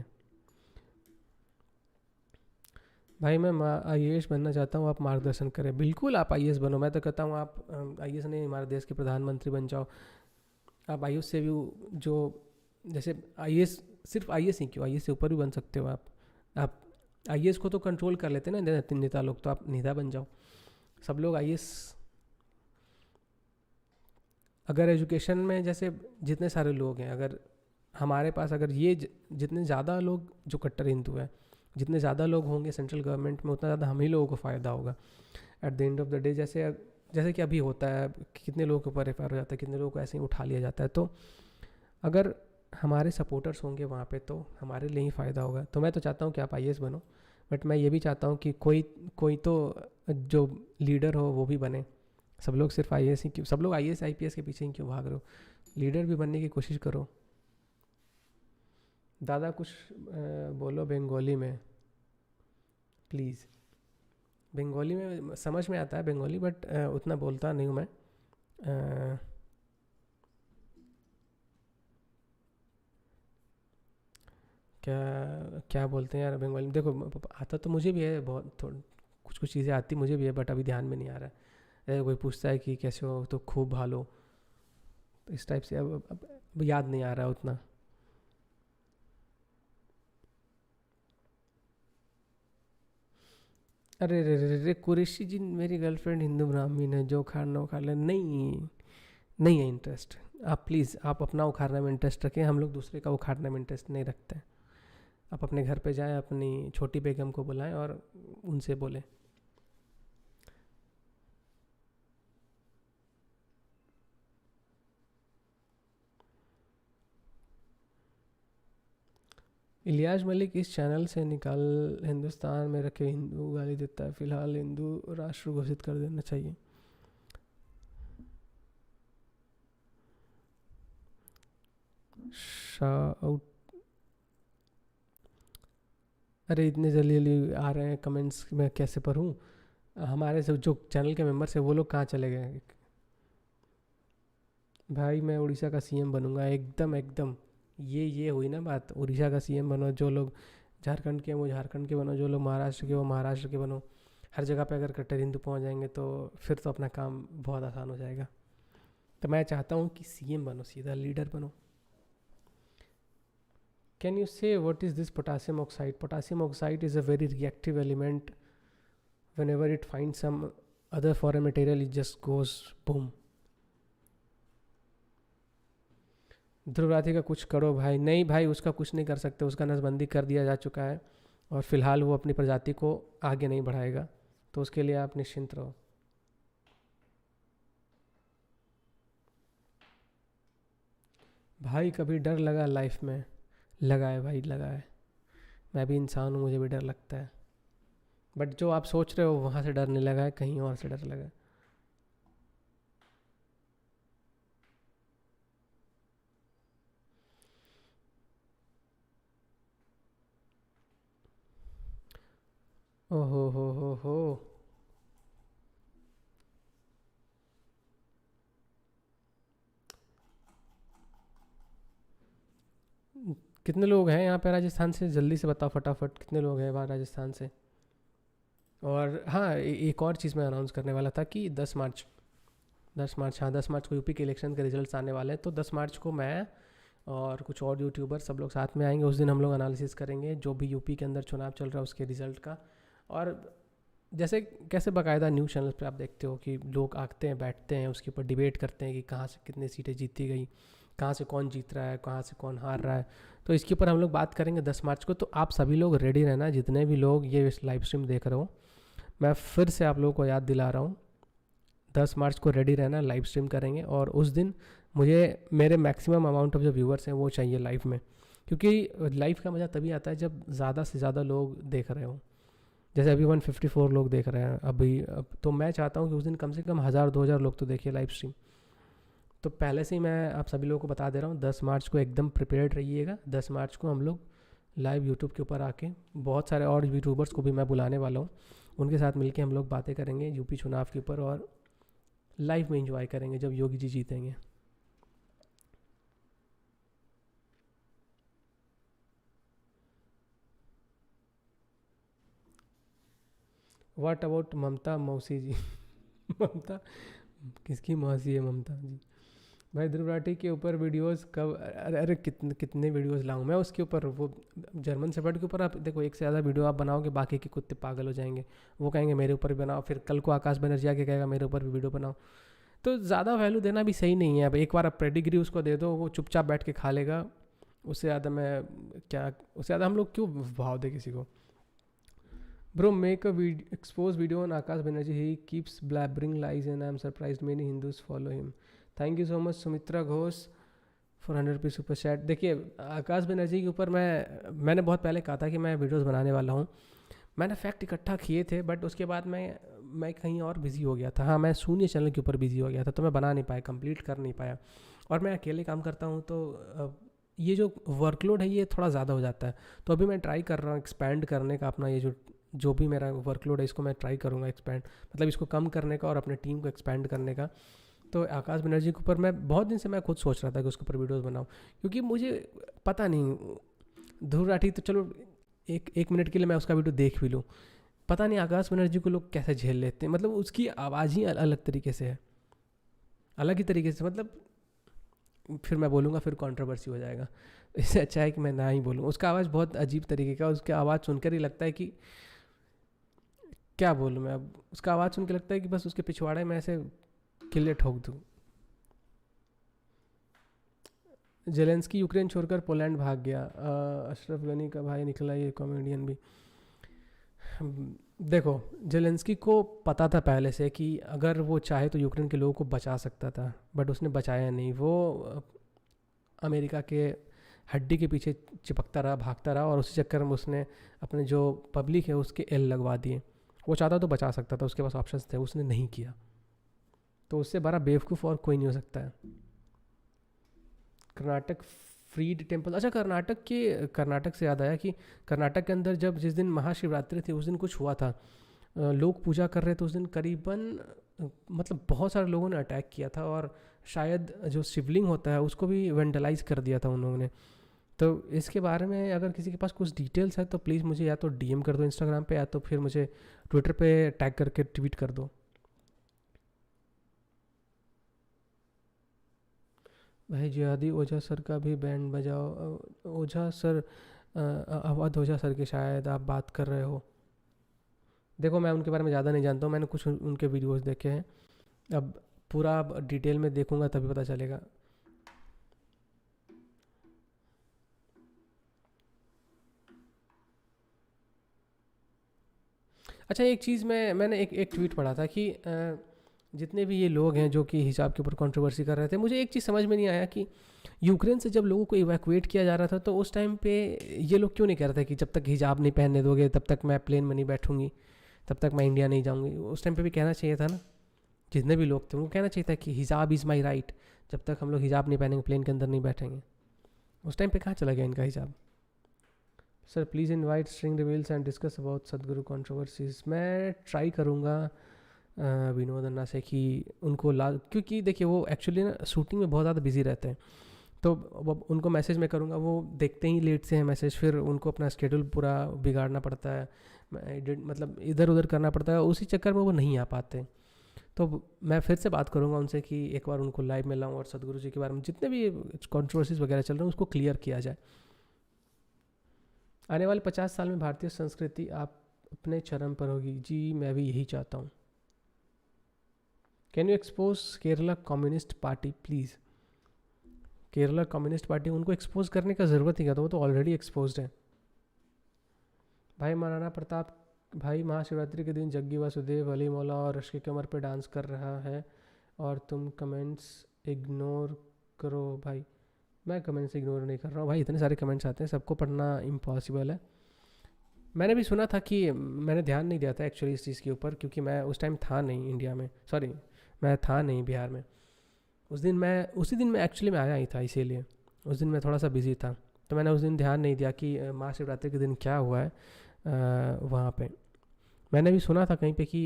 भाई मैं IAS बनना चाहता हूँ, आप मार्गदर्शन करें। बिल्कुल आप IAS बनो, मैं तो कहता हूँ आप IAS नहीं, हमारे देश के प्रधानमंत्री बन जाओ। आप IAS से भी जो जैसे IAS, सिर्फ IAS ही क्यों, IAS से ऊपर भी बन सकते हो आप IAS को तो कंट्रोल कर लेते हैं ना नेता लोग, तो आप नेता बन जाओ। सब लोग IAS, अगर एजुकेशन में जैसे जितने सारे लोग हैं, अगर हमारे पास अगर ये जितने ज़्यादा लोग जो कट्टर हिंदू हैं, जितने ज़्यादा लोग होंगे सेंट्रल गवर्नमेंट में, उतना ज़्यादा हम ही लोगों को फ़ायदा होगा at the end of the day. जैसे कि अभी होता है, कितने लोगों के ऊपर FIR हो जाता है, कितने लोगों को ऐसे ही उठा लिया जाता है। तो अगर हमारे सपोर्टर्स होंगे वहाँ पे तो हमारे लिए ही फ़ायदा होगा। तो मैं तो चाहता हूँ कि आप IAS बनो, बट मैं ये भी चाहता हूँ कि कोई तो जो लीडर हो वो भी बने। सब लोग सिर्फ IAS ही क्यों, सब लोग IAS IPS के पीछे ही क्यों भाग रहे हो? लीडर भी बनने की कोशिश करो। दादा कुछ बोलो बंगाली में प्लीज़। बंगाली में समझ में आता है बंगाली, बट उतना बोलता नहीं हूँ मैं। क्या क्या बोलते हैं यार बंगाली में? देखो आता तो मुझे भी है बहुत, कुछ कुछ चीज़ें आती मुझे भी है, बट अभी ध्यान में नहीं आ रहा है। कोई पूछता है कि कैसे हो तो खूब भालो, तो इस टाइप से अब याद नहीं आ रहा उतना। अरे रे रे रे कुरैशी जी, मेरी गर्लफ्रेंड हिंदू ब्राह्मण है, जो उखाड़ना उखाड़ ले। नहीं, नहीं है इंटरेस्ट। आप प्लीज़ आप अपना उखाड़ने में इंटरेस्ट रखें, हम लोग दूसरे का उखाड़ने में इंटरेस्ट नहीं रखते हैं। आप अपने घर पे जाएं, अपनी छोटी बेगम को बुलाएं और उनसे बोलें। इलियास मलिक इस चैनल से निकाल, हिंदुस्तान में रखे हिंदू गाली देता है, फिलहाल हिंदू राष्ट्र घोषित कर देना चाहिए। शाउट, अरे इतने जल्दी जल्दी आ रहे हैं कमेंट्स, मैं कैसे पढूं? हमारे सब जो चैनल के मेंबर्स हैं वो लोग कहाँ चले गए? भाई मैं उड़ीसा का CM बनूंगा, एकदम एकदम। ये हुई ना बात, उड़ीसा का CM बनो। जो लोग झारखंड के वो झारखंड के बनो, जो लोग महाराष्ट्र के वो महाराष्ट्र के बनो। हर जगह पे अगर कट्टर हिंदू पहुंच जाएंगे तो फिर तो अपना काम बहुत आसान हो जाएगा। तो मैं चाहता हूँ कि CM बनो, सीधा लीडर बनो। कैन यू से what is this potassium oxide? Potassium oxide is a very reactive element, whenever it finds some other foreign material it just goes boom। Dhruv Rathee का कुछ करो भाई। नहीं भाई, उसका कुछ नहीं कर सकते, उसका नसबंदी कर दिया जा चुका है, और फिलहाल वो अपनी प्रजाति को आगे नहीं बढ़ाएगा, तो उसके लिए आप निश्चिंत रहो। भाई कभी डर लगा लाइफ में? लगा है भाई, लगा है। मैं भी इंसान हूँ, मुझे भी डर लगता है, बट जो आप सोच रहे हो वहाँ से डर नहीं लगा है, कहीं और से डर लगा है। ओहो हो। कितने लोग हैं यहाँ पे राजस्थान से? जल्दी से बताओ फटाफट, कितने लोग हैं वहाँ राजस्थान से? और हाँ, एक और चीज़ मैं अनाउंस करने वाला था कि 10 मार्च, 10 मार्च, हाँ 10 मार्च को यूपी के इलेक्शन के रिजल्ट्स आने वाले हैं। तो 10 मार्च को मैं और कुछ और यूट्यूबर सब लोग साथ में आएंगे। उस दिन हम लोग एनालिसिस करेंगे जो भी यूपी के अंदर चुनाव चल रहा है उसके रिज़ल्ट का। और जैसे कैसे बाकायदा न्यूज़ चैनल्स पे आप देखते हो कि लोग आते हैं, बैठते हैं, उसके ऊपर डिबेट करते हैं कि कहाँ से कितनी सीटें जीती गई, कहाँ से कौन जीत रहा है, कहाँ से कौन हार रहा है। तो इसके ऊपर हम लोग बात करेंगे 10 मार्च को। तो आप सभी लोग रेडी रहना, जितने भी लोग ये लाइव स्ट्रीम देख रहे हो। मैं फिर से आप लोगों को याद दिला रहा हूँ, 10 मार्च को रेडी रहना, लाइव स्ट्रीम करेंगे। और उस दिन मुझे मेरे मैक्सिमम अमाउंट ऑफ जो व्यूअर्स हैं वो चाहिए लाइव में, क्योंकि लाइव का मज़ा तभी आता है जब ज़्यादा से ज़्यादा लोग देख रहे हो। जैसे अभी 154 लोग देख रहे हैं अभी। अब तो मैं चाहता हूँ कि उस दिन कम से कम 1000-2000 लोग तो देखिए लाइव स्ट्रीम। तो पहले से ही मैं आप सभी लोगों को बता दे रहा हूँ, 10 मार्च को एकदम प्रिपेयर्ड रहिएगा। 10 मार्च को हम लोग लाइव यूट्यूब के ऊपर आके, बहुत सारे और यूट्यूबर्स को भी मैं बुलाने वाला हूँ, उनके साथ मिलके हम लोग बातें करेंगे यूपी चुनाव के ऊपर, और लाइव में इंजॉय करेंगे जब योगी जी जीतेंगे। व्हाट अबाउट ममता मौसी जी? ममता किसकी मौसी है ममता जी? भाई ध्रुव राठी के ऊपर वीडियोस कब? अरे अरे कितने कितने वीडियोस लाऊं मैं उसके ऊपर? वो जर्मन शेफर्ड के ऊपर आप देखो, एक से ज़्यादा वीडियो आप बनाओगे, बाकी के कुत्ते पागल हो जाएंगे, वो कहेंगे मेरे ऊपर भी बनाओ, फिर कल को आकाश बनर्जी आके कहेगा मेरे ऊपर भी वीडियो बनाओ। तो ज़्यादा वैल्यू देना भी सही नहीं है। अब एक बार आप पेडिग्री उसको दे दो, वो चुपचाप बैठ के खा लेगा। उससे ज़्यादा मैं क्या, उससे ज़्यादा हम लोग क्यों भाव दे किसी को? Bro, make a expose video on Akash Banerjee. He keeps blabbering lies and I'm surprised many Hindus follow him. Thank you so much Sumitra Ghosh for 100 rupees super chat. देखिए आकाश बनर्जी के ऊपर मैंने बहुत पहले कहा था कि मैं वीडियोस बनाने वाला हूँ। मैंने फैक्ट इकट्ठा किए थे, बट उसके बाद मैं कहीं और बिज़ी हो गया था। हाँ, मैं शून्य चैनल के ऊपर बिज़ी हो गया था, तो मैं बना नहीं पाया, कंप्लीट कर नहीं पाया। और मैं अकेले काम करता हूँ, तो ये जो वर्कलोड है ये थोड़ा ज़्यादा हो जाता है। तो अभी मैं ट्राई कर रहा हूँ एक्सपैंड करने का अपना, ये जो भी मेरा वर्कलोड है इसको मैं ट्राई करूँगा एक्सपैंड, मतलब इसको कम करने का और अपने टीम को एक्सपैंड करने का। तो आकाश बनर्जी के ऊपर मैं बहुत दिन से मैं खुद सोच रहा था कि उसके ऊपर वीडियोस बनाऊं, क्योंकि मुझे पता नहीं, ध्रुव राठी तो चलो एक मिनट के लिए मैं उसका वीडियो देख भी लूँ, पता नहीं आकाश बनर्जी को लोग कैसे झेल लेते हैं। मतलब उसकी आवाज़ ही अलग तरीके से है, अलग ही तरीके से। मतलब फिर मैं बोलूँगा फिर कंट्रोवर्सी हो जाएगा, इससे अच्छा है कि मैं ना ही बोलूँ। उसका आवाज़ बहुत अजीब तरीके का, उसकी आवाज़ सुनकर ही लगता है कि क्या बोलूँ मैं। अब उसका आवाज़ सुन के लगता है कि बस उसके पिछवाड़े में ऐसे किले ठोक दूँ। जेलेंस्की यूक्रेन छोड़कर पोलैंड भाग गया, अशरफ गनी का भाई निकला ये कॉमेडियन भी। देखो जेलेंस्की को पता था पहले से कि अगर वो चाहे तो यूक्रेन के लोगों को बचा सकता था, बट उसने बचाया नहीं। वो अमेरिका के हड्डी के पीछे चिपकता रहा, भागता रहा, और उसी चक्कर में उसने अपने जो पब्लिक है उसके एल लगवा दिए। वो चाहता तो बचा सकता था, उसके पास ऑप्शंस थे, उसने नहीं किया। तो उससे बड़ा बेवकूफ़ और कोई नहीं हो सकता है। कर्नाटक फ्रीड टेम्पल, अच्छा कर्नाटक से याद आया कि कर्नाटक के अंदर जब जिस दिन महाशिवरात्रि थी उस दिन कुछ हुआ था, लोग पूजा कर रहे थे उस दिन, करीबन मतलब बहुत सारे लोगों ने अटैक किया था, और शायद जो शिवलिंग होता है उसको भी वेंडलाइज कर दिया था उन लोगों ने। तो इसके बारे में अगर किसी के पास कुछ डिटेल्स है तो प्लीज़ मुझे या तो डीएम कर दो इंस्टाग्राम पे, या तो फिर मुझे ट्विटर पे टैग करके ट्वीट कर दो। भाई जिहादी ओझा सर का भी बैंड बजाओ। ओझा सर, अवध ओझा सर की शायद आप बात कर रहे हो। देखो मैं उनके बारे में ज़्यादा नहीं जानता हूँ, मैंने कुछ उनके वीडियोस देखे हैं। अब पूरा डिटेल में देखूंगा तभी पता चलेगा। अच्छा एक चीज़ मैंने एक ट्वीट पढ़ा था कि जितने भी ये लोग हैं जो कि हिजाब के ऊपर कंट्रोवर्सी कर रहे थे, मुझे एक चीज़ समझ में नहीं आया कि यूक्रेन से जब लोगों को इवैक्यूएट किया जा रहा था तो उस टाइम पे ये लोग क्यों नहीं कह रहे थे कि जब तक हिजाब नहीं पहनने दोगे तब तक मैं प्लेन में नहीं बैठूंगी, तब तक मैं इंडिया नहीं जाऊंगी। उस टाइम पे भी कहना चाहिए था ना, जितने भी लोग थे उनको कहना चाहिए था कि हिजाब इज़ माई राइट, जब तक हम लोग हिजाब नहीं पहनेंगे प्लेन के अंदर नहीं बैठेंगे। उस टाइम पे कहाँ चला गया इनका हिजाब? Sir please invite string reveals and discuss about सदगुरु कंट्रोवर्सीज। मैं ट्राई करूँगा विनोद अन्ना से कि उनको ला, क्योंकि देखिए वो एक्चुअली ना शूटिंग में बहुत ज़्यादा बिजी रहते हैं, तो उनको मैसेज मैं करूँगा, वो देखते ही लेट से हैं मैसेज, फिर उनको अपना स्केड्यूल पूरा बिगाड़ना पड़ता है, मतलब इधर उधर करना पड़ता है, उसी चक्कर में वो नहीं आ पाते। तो मैं फिर से बात करूँगा उनसे कि एक बार उनको लाइव में लाऊँ और सदगुरु जी के बारे में जितने भी कंट्रोवर्सीज वगैरह चल रहे हैं उसको क्लियर किया जाए। आने वाले 50 साल में भारतीय संस्कृति आप अपने चरम पर होगी। जी मैं भी यही चाहता हूँ। Can you expose Kerala communist party please? Kerala communist party, उनको एक्सपोज करने का ज़रूरत ही क्या था, वो तो ऑलरेडी एक्सपोज है। भाई महाराणा प्रताप भाई महाशिवरात्रि के दिन जग्गी वासुदेव अली मौला और रश की कमर पे डांस कर रहा है और तुम कमेंट्स इग्नोर करो। भाई मैं कमेंट्स इग्नोर नहीं कर रहा हूँ भाई, इतने सारे कमेंट्स आते हैं, सबको पढ़ना इम्पॉसिबल है। मैंने भी सुना था कि मैंने ध्यान नहीं दिया था एक्चुअली इस चीज़ के ऊपर, क्योंकि मैं उस टाइम था नहीं इंडिया में, सॉरी मैं था नहीं बिहार में उसी दिन मैं एक्चुअली मैं आया ही था, इसीलिए उस दिन मैं थोड़ा सा बिज़ी था, तो मैंने उस दिन ध्यान नहीं दिया कि महाशिवरात्रि के दिन क्या हुआ है वहाँ पे। मैंने भी सुना था कहीं पे कि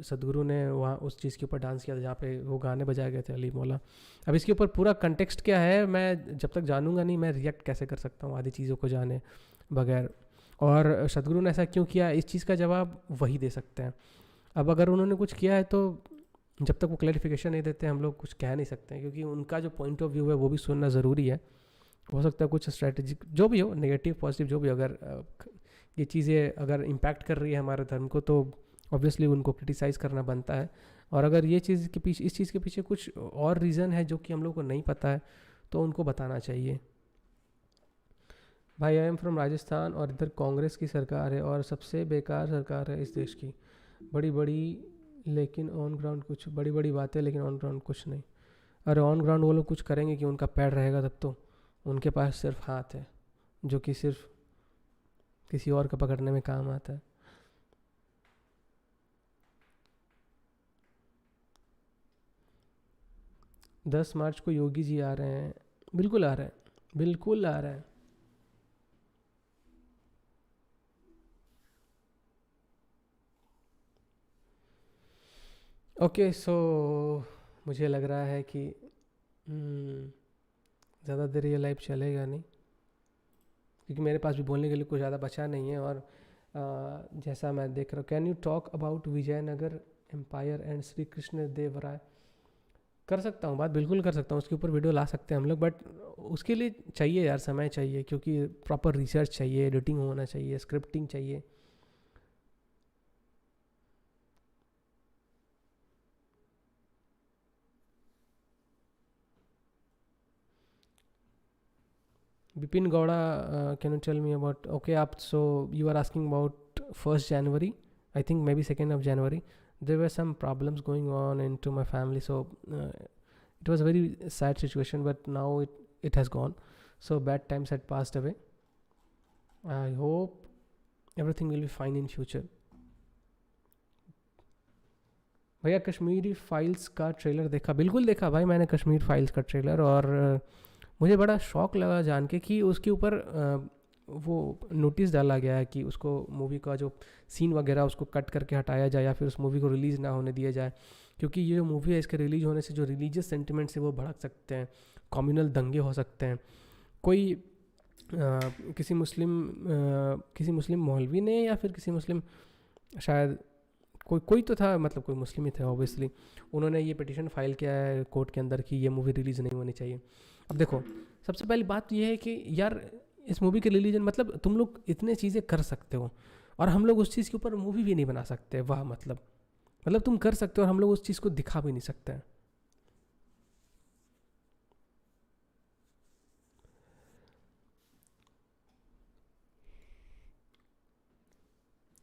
सदगुरु ने वहाँ उस चीज़ के ऊपर डांस किया था जहाँ पे वो गाने बजाए गए थे अली मौला। अब इसके ऊपर पूरा कंटेक्स्ट क्या है मैं जब तक जानूंगा नहीं, मैं रिएक्ट कैसे कर सकता हूँ आदि चीज़ों को जाने बगैर। और सदगुरु ने ऐसा क्यों किया, इस चीज़ का जवाब वही दे सकते हैं। अब अगर उन्होंने कुछ किया है तो जब तक वो क्लैरिफिकेशन नहीं देते हम लोग कुछ कह नहीं सकते हैं, क्योंकि उनका जो पॉइंट ऑफ व्यू है वो भी सुनना ज़रूरी है। हो सकता है कुछ स्ट्रैटेजिक जो भी हो, नेगेटिव पॉजिटिव जो भी, अगर ये चीज़ें अगर इम्पैक्ट कर रही है हमारे धर्म को तो ऑब्वियसली उनको क्रिटिसाइज़ करना बनता है। और अगर ये चीज़ के पीछे, इस चीज़ के पीछे कुछ और रीज़न है जो कि हम लोग को नहीं पता है, तो उनको बताना चाहिए। भाई आई एम फ्रॉम राजस्थान और इधर कांग्रेस की सरकार है और सबसे बेकार सरकार है इस देश की। बड़ी बड़ी लेकिन ऑन ग्राउंड कुछ, बड़ी बड़ी बातें लेकिन ऑन ग्राउंड कुछ नहीं। अरे ऑन ग्राउंड वो लोग कुछ करेंगे कि उनका पैर रहेगा तब तो, उनके पास सिर्फ हाथ है जो कि सिर्फ किसी और का पकड़ने में काम आता है। दस मार्च को योगी जी आ रहे हैं, बिल्कुल आ रहे हैं, बिल्कुल आ रहे हैं। ओके सो मुझे लग रहा है कि ज़्यादा देर ये लाइव चलेगा नहीं, क्योंकि मेरे पास भी बोलने के लिए कुछ ज़्यादा बचा नहीं है। और जैसा मैं देख रहा हूँ, can you talk about Vijayanagar empire and Shri Krishna Devaraya? कर सकता हूँ बात, बिल्कुल कर सकता हूँ, उसके ऊपर वीडियो ला सकते हैं हम लोग, बट उसके लिए चाहिए यार समय चाहिए, क्योंकि प्रॉपर रिसर्च चाहिए, एडिटिंग होना चाहिए, स्क्रिप्टिंग चाहिए। Bipin Gowda, can you tell me about, okay, so you are asking about 1st January, I think maybe 2nd of January, there were some problems going on into my family, so it was a very sad situation, but now it has gone, so bad times had passed away. I hope everything will be fine in future. भैया Kashmiri files का trailer देखा? बिल्कुल देखा भाई मैंने Kashmir files का trailer, और मुझे बड़ा शौक लगा जान के कि उसके ऊपर वो नोटिस डाला गया है कि उसको मूवी का जो सीन वगैरह उसको कट करके हटाया जाए या फिर उस मूवी को रिलीज़ ना होने दिया जाए, क्योंकि ये जो मूवी है इसके रिलीज होने से जो रिलीजियस सेंटिमेंट्स है वो भड़क सकते हैं, कम्युनल दंगे हो सकते हैं। कोई किसी मुस्लिम मौलवी ने या फिर किसी मुस्लिम, शायद कोई तो था, मतलब कोई मुस्लिम ही थे ऑब्वियसली, उन्होंने ये पिटीशन फाइल किया है कोर्ट के अंदर कि ये मूवी रिलीज़ नहीं होनी चाहिए। अब देखो सबसे पहली बात ये है कि यार इस मूवी के रिलीजन, मतलब तुम लोग इतने चीज़ें कर सकते हो और हम लोग उस चीज़ के ऊपर मूवी भी नहीं बना सकते, वाह मतलब तुम कर सकते हो और हम लोग उस चीज़ को दिखा भी नहीं सकते हैं।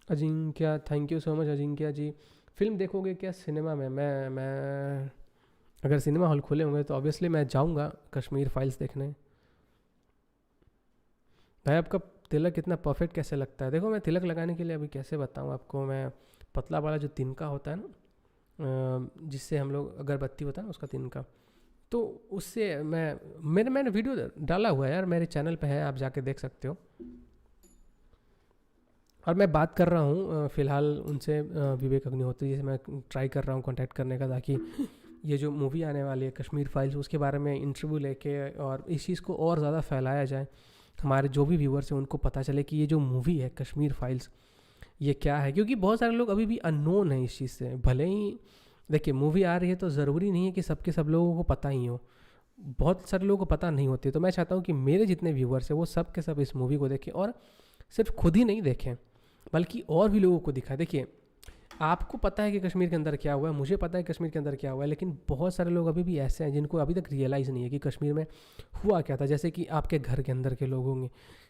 Ajinkya, thank you so much Ajinkya ji. Film देखोगे क्या सिनेमा में? मैं अगर सिनेमा हॉल खुले होंगे तो ऑब्वियसली मैं जाऊंगा कश्मीर फाइल्स देखने। भाई आपका तिलक कितना परफेक्ट कैसे लगता है? देखो मैं तिलक लगाने के लिए अभी कैसे बताऊँ आपको, मैं पतला वाला जो तिनका होता है ना, जिससे हम लोग अगरबत्ती होता है ना उसका तिनका, तो उससे मैंने वीडियो डाला हुआ है यार, मेरे चैनल पे है, आप जाके देख सकते हो। और मैं बात कर रहा हूँ फ़िलहाल उनसे, विवेक अग्निहोत्री से मैं ट्राई कर रहा हूँ कांटेक्ट करने का, ताकि ये जो मूवी आने वाली है कश्मीर फाइल्स उसके बारे में इंटरव्यू लेके और इस चीज़ को और ज़्यादा फैलाया जाए, हमारे जो भी व्यूअर्स हैं उनको पता चले कि ये जो मूवी है कश्मीर फाइल्स ये क्या है, क्योंकि बहुत सारे लोग अभी भी अननोन है इस चीज़ से। भले ही देखिए मूवी आ रही है तो ज़रूरी नहीं है कि सब लोगों को पता ही हो, बहुत सारे लोगों को पता नहीं होती, तो मैं चाहता हूँ कि मेरे जितने व्यूअर्स हैं वो सब के सब इस मूवी को देखें, और सिर्फ खुद ही नहीं देखें, बल्कि और भी लोगों को दिखाए। देखिए, आपको पता है कि कश्मीर के अंदर क्या हुआ है, मुझे पता है कश्मीर के अंदर क्या हुआ है, लेकिन बहुत सारे लोग अभी भी ऐसे हैं जिनको अभी तक रियलाइज़ नहीं है कि कश्मीर में हुआ क्या था। जैसे कि आपके घर के अंदर के लोग होंगे,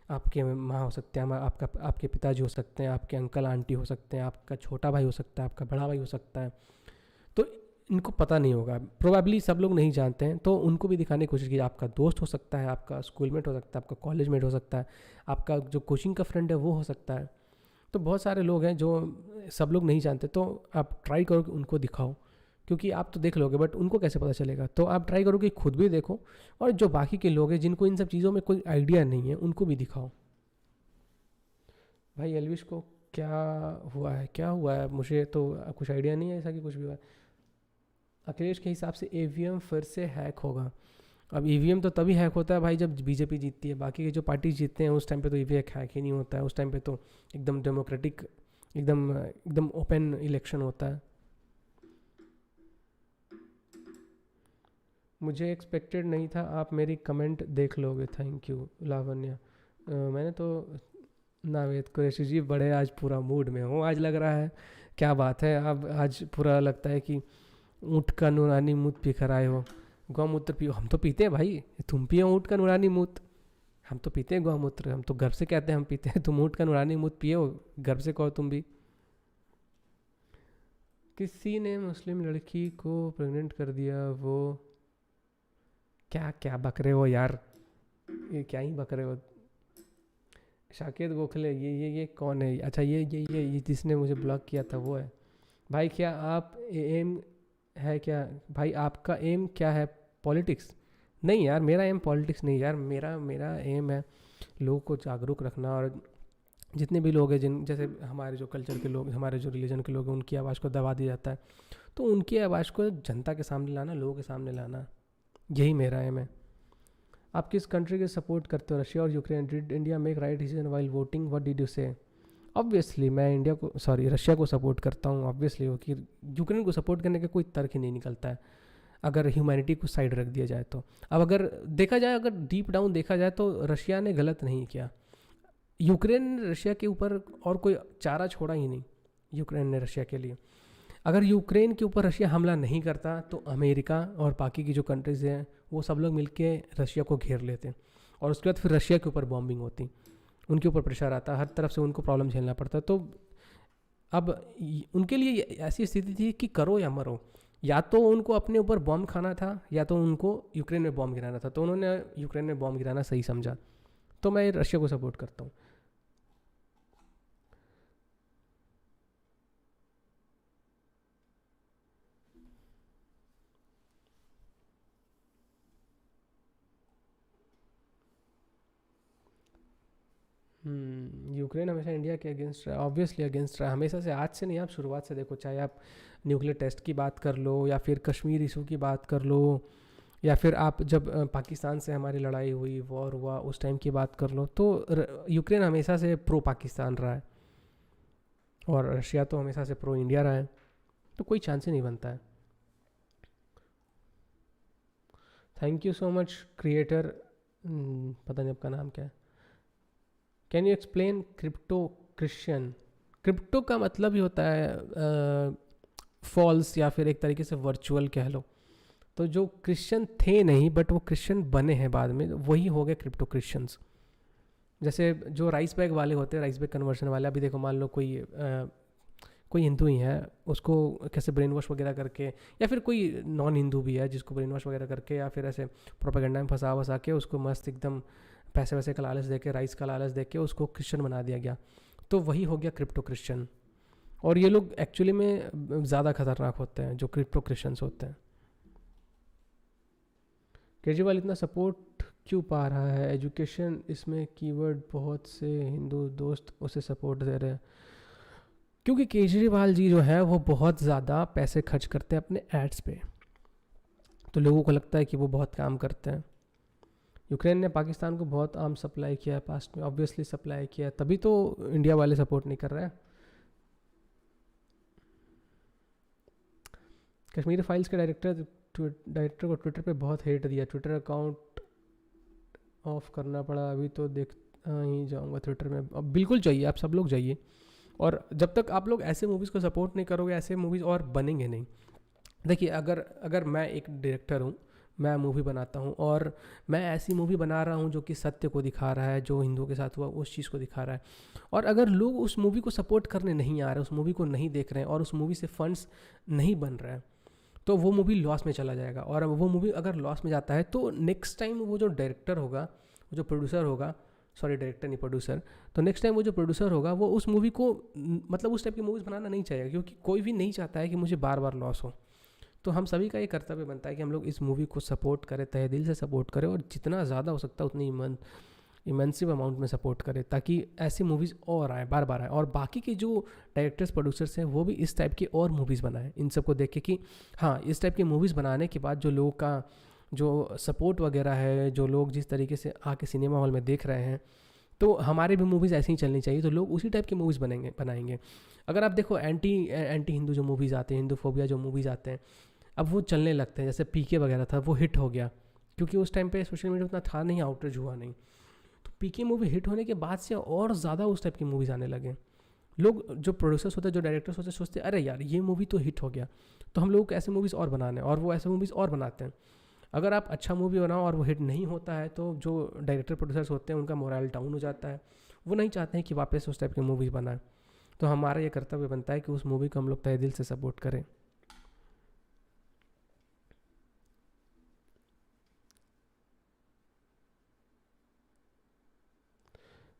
आपके माँ हो सकते हैं, आपके पिताजी हो सकते हैं, आपके अंकल आंटी हो सकते हैं, आपका छोटा भाई हो सकता है, आपका बड़ा भाई हो सकता है। तो इनको पता नहीं होगा, प्रोबेबली सब लोग नहीं जानते हैं, तो उनको भी दिखाने की कोशिश की। आपका दोस्त हो सकता है, आपका स्कूल मेट हो सकता है, आपका कॉलेज मेट हो सकता है, आपका जो कोचिंग का फ्रेंड है वो हो सकता है। तो बहुत सारे लोग हैं जो सब लोग नहीं जानते, तो आप ट्राई करो कि उनको दिखाओ, क्योंकि आप तो देख लोगे बट उनको कैसे पता चलेगा। तो आप ट्राई करो कि खुद भी देखो, और जो बाकी के लोग हैं जिनको इन सब चीज़ों में कोई आइडिया नहीं है उनको भी दिखाओ। भाई एलविश को क्या हुआ है, क्या हुआ है, मुझे तो कुछ आइडिया नहीं है ऐसा कि कुछ भी हुआ है। अखिलेश के हिसाब से ईवीएम फिर से हैक होगा। अब ईवीएम तो तभी हैक होता है भाई जब बीजेपी जीतती है, बाकी के जो पार्टी जीतते हैं उस टाइम पे तो ईवीएम हैक ही नहीं होता है। उस टाइम पे तो एकदम डेमोक्रेटिक, एकदम एकदम ओपन इलेक्शन होता है। मुझे एक्सपेक्टेड नहीं था, आप मेरी कमेंट देख लोगे, थैंक यू लावण्य। मैंने तो नावेद कुरैशी जी बड़े आज पूरा मूड में हूँ, आज लग रहा है क्या बात है। अब आज पूरा लगता है कि ऊँट का नूरानी मूत पी कर आए हो। गौमूत्र पियो, हम तो पीते हैं भाई, तुम पियो ऊँट का नूरानी मूत। हम तो पीते हैं गौमूत्र, हम तो गर्व से कहते हैं हम पीते हैं। तुम ऊँट का नूरानी मूत पियो, गर्व से कहो तुम भी। किसी ने मुस्लिम लड़की को प्रेग्नेंट कर दिया, वो क्या क्या बक रहे हो यार, ये क्या ही बक रहे हो। शाकिर गोखले, ये कौन है? अच्छा ये जिसने मुझे ब्लॉक किया था वो है। भाई क्या आप एम है क्या भाई, आपका एम क्या है? पॉलिटिक्स? नहीं यार, मेरा एम पॉलिटिक्स नहीं यार, मेरा मेरा एम है लोगों को जागरूक रखना। और जितने भी लोग हैं जिन जैसे हमारे जो कल्चर के लोग, हमारे जो रिलीजन के लोग हैं, उनकी आवाज़ को दबा दिया जाता है, तो उनकी आवाज़ को जनता के सामने लाना, लोगों के सामने लाना, यही मेरा एम है। आप किस कंट्री के सपोर्ट करते हो, रशिया और Ukraine? Did India make right decision while voting, what did you से? ऑब्वियसली मैं इंडिया को, सॉरी रशिया को सपोर्ट करता हूँ ऑब्वियसली, कि यूक्रेन को सपोर्ट करने का कोई तर्क ही नहीं निकलता है अगर ह्यूमैनिटी को साइड रख दिया जाए तो। अब अगर देखा जाए, अगर डीप डाउन देखा जाए तो रशिया ने गलत नहीं किया, यूक्रेन ने रशिया के ऊपर और कोई चारा छोड़ा ही नहीं यूक्रेन ने रशिया के लिए। अगर यूक्रेन के ऊपर रशिया हमला नहीं करता तो अमेरिका और बाकी की जो कंट्रीज़ हैं वो सब लोग मिलके रशिया को घेर लेते, और उसके बाद फिर रशिया के ऊपर बॉम्बिंग होती, उनके ऊपर प्रेशर आता, हर तरफ से उनको प्रॉब्लम झेलना पड़ता। तो अब उनके लिए ऐसी स्थिति थी कि करो या मरो, या तो उनको अपने ऊपर बॉम्ब खाना था या तो उनको यूक्रेन में बॉम्ब गिराना था। तो उन्होंने यूक्रेन में बॉम्ब गिराना सही समझा, तो मैं रशिया को सपोर्ट करता हूँ। यूक्रेन हमेशा इंडिया के अगेंस्ट रहा, ऑब्वियसली अगेंस्ट रहा हमेशा से, आज से नहीं, आप शुरुआत से देखो, चाहे आप न्यूक्लियर टेस्ट की बात कर लो या फिर कश्मीर इशू की बात कर लो, या फिर आप जब पाकिस्तान से हमारी लड़ाई हुई, वॉर हुआ, उस टाइम की बात कर लो, तो यूक्रेन हमेशा से प्रो पाकिस्तान रहा है, और रशिया तो हमेशा से प्रो इंडिया रहा है, तो कोई चांस ही नहीं बनता है। Thank you so much creator, पता नहीं आपका नाम क्या है। Can you explain crypto Christian? Crypto का मतलब ही होता है फॉल्स, या फिर एक तरीके से वर्चुअल कह लो। तो जो क्रिश्चियन थे नहीं बट वो क्रिश्चियन बने हैं बाद में, वही हो गए क्रिप्टो क्रिश्चियंस। जैसे जो राइस बैग वाले होते हैं, राइस बैग कन्वर्शन वाले, अभी देखो मान लो कोई हिंदू ही है, उसको कैसे ब्रेन वॉश वगैरह करके, या फिर कोई नॉन हिंदू भी है जिसको ब्रेन वॉश वगैरह करके, या फिर ऐसे प्रोपेगेंडा में फंसा के उसको मस्त एकदम पैसे वैसे का लालच देके, राइस का लालच देके उसको क्रिश्चियन बना दिया गया। तो वही हो गया क्रिप्टो क्रिश्चियन। और ये लोग एक्चुअली में ज़्यादा खतरनाक होते हैं जो क्रिप्टो क्रिश्चियंस होते हैं। केजरीवाल इतना सपोर्ट क्यों पा रहा है? एजुकेशन इसमें कीवर्ड, बहुत से हिंदू दोस्त उसे सपोर्ट दे रहे हैं, क्योंकि केजरीवाल जी जो है वो बहुत ज़्यादा पैसे खर्च करते हैं अपने एड्स पे, तो लोगों को लगता है कि वो बहुत काम करते हैं। यूक्रेन ने पाकिस्तान को बहुत आर्म सप्लाई किया है पास्ट में, ऑब्वियसली सप्लाई किया, तभी तो इंडिया वाले सपोर्ट नहीं कर रहे हैं। कश्मीरी फाइल्स के डायरेक्टर को ट्विटर पे बहुत हेट दिया, ट्विटर अकाउंट ऑफ करना पड़ा, अभी तो देख ही जाऊंगा ट्विटर में। अब बिल्कुल जाइए, आप सब लोग जाइए, और जब तक आप लोग ऐसे मूवीज़ को सपोर्ट नहीं करोगे, ऐसे मूवीज़ और बनेंगे नहीं। देखिए, अगर अगर मैं एक डायरेक्टर हूँ, मैं मूवी बनाता हूँ और मैं ऐसी मूवी बना रहा हूँ जो कि सत्य को दिखा रहा है, जो हिंदुओं के साथ हुआ उस चीज़ को दिखा रहा है, और अगर लोग उस मूवी को सपोर्ट करने नहीं आ रहे, उस मूवी को नहीं देख रहे हैं और उस मूवी से फंड्स नहीं बन रहे हैं, तो वो मूवी लॉस में चला जाएगा। और वो मूवी अगर लॉस में जाता है तो नेक्स्ट टाइम वो जो डायरेक्टर होगा, वो जो प्रोड्यूसर होगा, सॉरी डायरेक्टर नहीं प्रोड्यूसर, तो नेक्स्ट टाइम वो जो प्रोड्यूसर होगा वो उस मूवी को मतलब उस टाइप की मूवीज़ बनाना नहीं चाहेगा, क्योंकि कोई भी नहीं चाहता है कि मुझे बार बार लॉस हो। तो हम सभी का ये कर्तव्य बनता है कि हम लोग इस मूवी को सपोर्ट करें, तहे दिल से सपोर्ट करें, और जितना ज़्यादा हो सकता है उतनी इमेंसिव अमाउंट में सपोर्ट करें, ताकि ऐसी मूवीज़ और आए, बार बार आए, और बाकी के जो डायरेक्टर्स प्रोड्यूसर्स हैं वो भी इस टाइप की और मूवीज़ बनाएं, इन सबको देख के कि हाँ, इस टाइप की मूवीज़ बनाने के बाद जो लोगों का जो सपोर्ट वगैरह है, जो लोग जिस तरीके से आके सिनेमा हॉल में देख रहे हैं, तो हमारी भी मूवीज़ ऐसी ही चलनी चाहिए, तो लोग उसी टाइप की मूवीज़ बनाएंगे। अगर आप देखो एंटी हिंदू जो मूवीज़ आते हैं, हिंदू फोबिया जो मूवीज़ आते हैं, अब वो चलने लगते हैं, जैसे पीके वगैरह था, वो हिट हो गया क्योंकि उस टाइम पे सोशल मीडिया उतना था नहीं, आउटरीच हुआ नहीं। तो पीके मूवी हिट होने के बाद से और ज़्यादा उस टाइप की मूवीज़ आने लगे। लोग जो प्रोड्यूसर्स होते हैं, जो डायरेक्टर्स होते हैं, सोचते हैं अरे यार ये मूवी तो हिट हो गया, तो हम लोग को ऐसे मूवीज़ और बनाने, और वो ऐसे मूवीज़ और बनाते हैं। अगर आप अच्छा मूवी बनाओ और वो हिट नहीं होता है, तो जो डायरेक्टर प्रोड्यूसर्स होते हैं उनका मोरल डाउन हो जाता है, वो नहीं चाहते हैं कि वापस उस टाइप की मूवीज़ बनाए। तो हमारा ये कर्तव्य बनता है कि उस मूवी को हम लोग तहे दिल से सपोर्ट करें।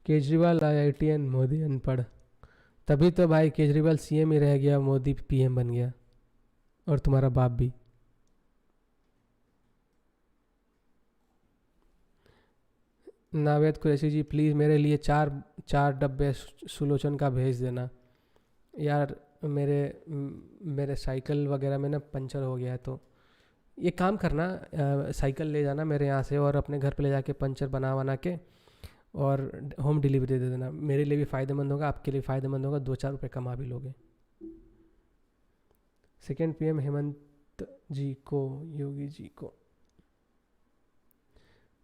केजरीवाल IITN, मोदी अनपढ़। तभी तो भाई केजरीवाल CM ही रह गया, मोदी PM बन गया, और तुम्हारा बाप भी। नावेद कुरैशी जी, प्लीज़ मेरे लिए चार चार डब्बे सुलोचन का भेज देना यार। मेरे साइकिल वगैरह में ना पंचर हो गया है, तो ये काम करना, साइकिल ले जाना मेरे यहाँ से और अपने घर पे ले जाके पंचर बना के और होम डिलीवरी दे देना। मेरे लिए भी फ़ायदेमंद होगा, आपके लिए फ़ायदेमंद होगा, 2-4 रुपये कमा भी लोगे। सेकेंड PM हेमंत जी को, योगी जी को,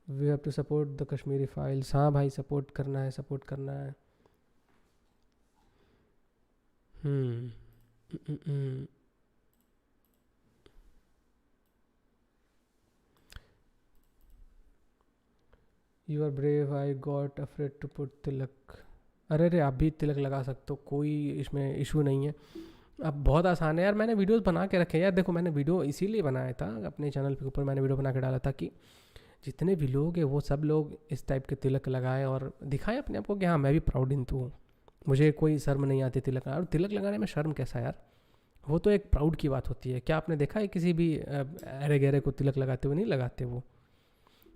we have to support the Kashmiri files. हाँ भाई, सपोर्ट करना है, सपोर्ट करना है। You are brave, I got afraid to put tilak. अरे आप भी तिलक लगा सकते हो, कोई इसमें इशू नहीं है। अब बहुत आसान है यार, मैंने वीडियोस बना के रखे यार। देखो, मैंने वीडियो इसीलिए बनाया था, अपने चैनल के ऊपर मैंने वीडियो बना के डाला था कि जितने भी लोग हैं वो सब लोग इस टाइप के तिलक लगाएं और दिखाएं अपने आप को कि हाँ, मैं भी प्राउड हिंदू हूँ, मुझे कोई शर्म नहीं आती तिलक लगाना। और तिलक लगाने में शर्म कैसा यार, वो तो एक प्राउड की बात होती है। क्या आपने देखा है किसी भी अरे गहरे को तिलक लगाते हुए? नहीं लगाते वो।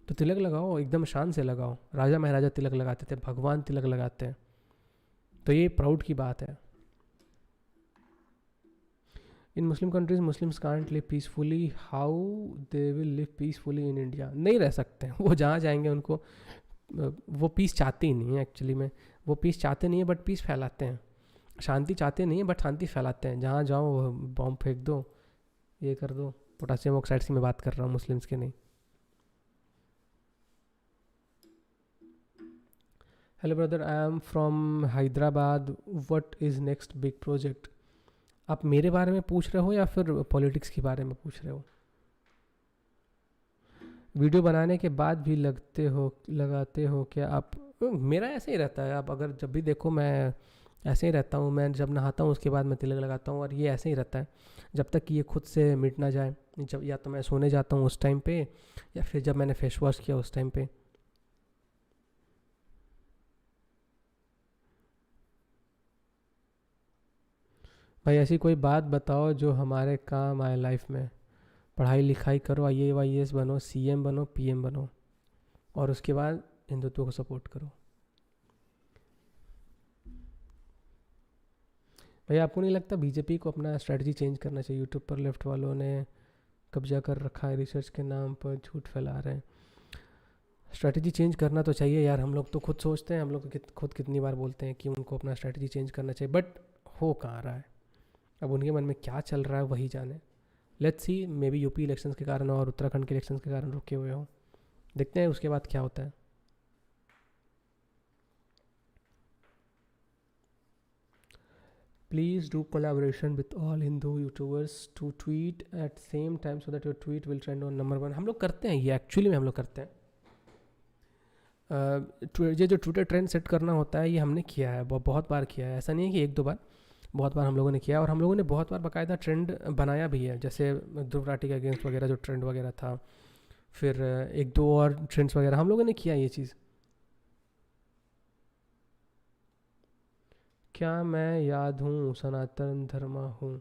तो तिलक लगाओ, एकदम शान से लगाओ। राजा महाराजा तिलक लगाते थे, भगवान तिलक लगाते हैं, तो ये प्राउड की बात है। In Muslim countries Muslims can't live peacefully, how they will live peacefully in India? नहीं रह सकते हैं वो, जहाँ जाएंगे उनको वो पीस चाहते ही नहीं है एक्चुअली में। वो पीस चाहते नहीं है बट पीस फैलाते हैं। शांति चाहते नहीं है बट शांति फैलाते हैं। जहाँ जाओ बॉम्ब फेंक दो, ये कर दो। पोटासियम ऑक्साइड की मैं बात कर रहा हूँ, मुस्लिम्स की नहीं। Hello brother, I am from Hyderabad, what is next big project? आप मेरे बारे में पूछ रहे हो या फिर पॉलिटिक्स के बारे में पूछ रहे हो? वीडियो बनाने के बाद भी लगाते हो क्या आप? मेरा ऐसे ही रहता है। आप अगर जब भी देखो, मैं ऐसे ही रहता हूँ। मैं जब नहाता हूँ उसके बाद मैं तिलक लगाता हूँ, और ये ऐसे ही रहता है जब तक कि ये खुद से मिट ना जाए। जब या तो मैं सोने जाता हूँ उस टाइम पे, या फिर जब मैंने फेस वॉश किया उस टाइम पे। भाई ऐसी कोई बात बताओ जो हमारे काम आए लाइफ में। पढ़ाई लिखाई करो, IAS बनो, CM बनो, PM बनो, और उसके बाद हिंदुत्व को सपोर्ट करो। भाई आपको नहीं लगता BJP को अपना स्ट्रेटजी चेंज करना चाहिए? यूट्यूब पर लेफ्ट वालों ने कब्जा कर रखा है, रिसर्च के नाम पर झूठ फैला रहे हैं। स्ट्रेटजी चेंज करना तो चाहिए यार। हम लोग तो खुद सोचते हैं, हम लोग तो खुद कितनी बार बोलते हैं कि उनको अपना स्ट्रेटजी चेंज करना चाहिए, बट हो कहाँ रहा है? अब उनके मन में क्या चल रहा है वही जाने। Let's see, may be UP elections के कारण और उत्तराखंड के इलेक्शंस के कारण रुके हुए हो। देखते हैं उसके बाद क्या होता है। Please do collaboration with all Hindu YouTubers to tweet at same time so that your tweet will trend on number 1. हम लोग करते हैं ये, एक्चुअली में हम लोग करते हैं. ये जो ट्विटर ट्रेंड सेट करना होता है ये हमने किया है, बहुत बार किया है. ऐसा नहीं है कि एक दो बार, बहुत बार हम लोगों ने किया. और हम लोगों ने बहुत बार बाकायदा ट्रेंड बनाया भी है, जैसे ध्रुव राठी के अगेंस्ट वगैरह जो ट्रेंड वगैरह था, फिर एक दो और ट्रेंड्स वगैरह हम लोगों ने किया ये चीज़. क्या मैं याद हूँ सनातन धर्मा हूँ?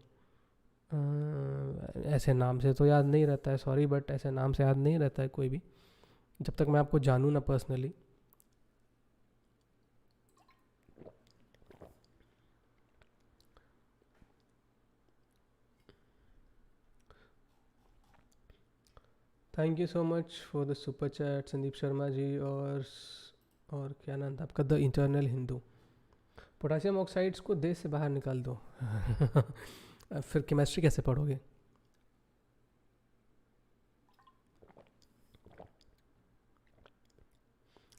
ऐसे नाम से तो याद नहीं रहता है, सॉरी, बट ऐसे नाम से याद नहीं रहता है कोई भी, जब तक मैं आपको जानूँ ना personally. Thank you so much for the super chat Sandeep Sharma ji. और क्या नाम था आपका? The internal Hindu. Potassium oxides को देश से बाहर निकाल दो. फिर केमिस्ट्री कैसे पढ़ोगे?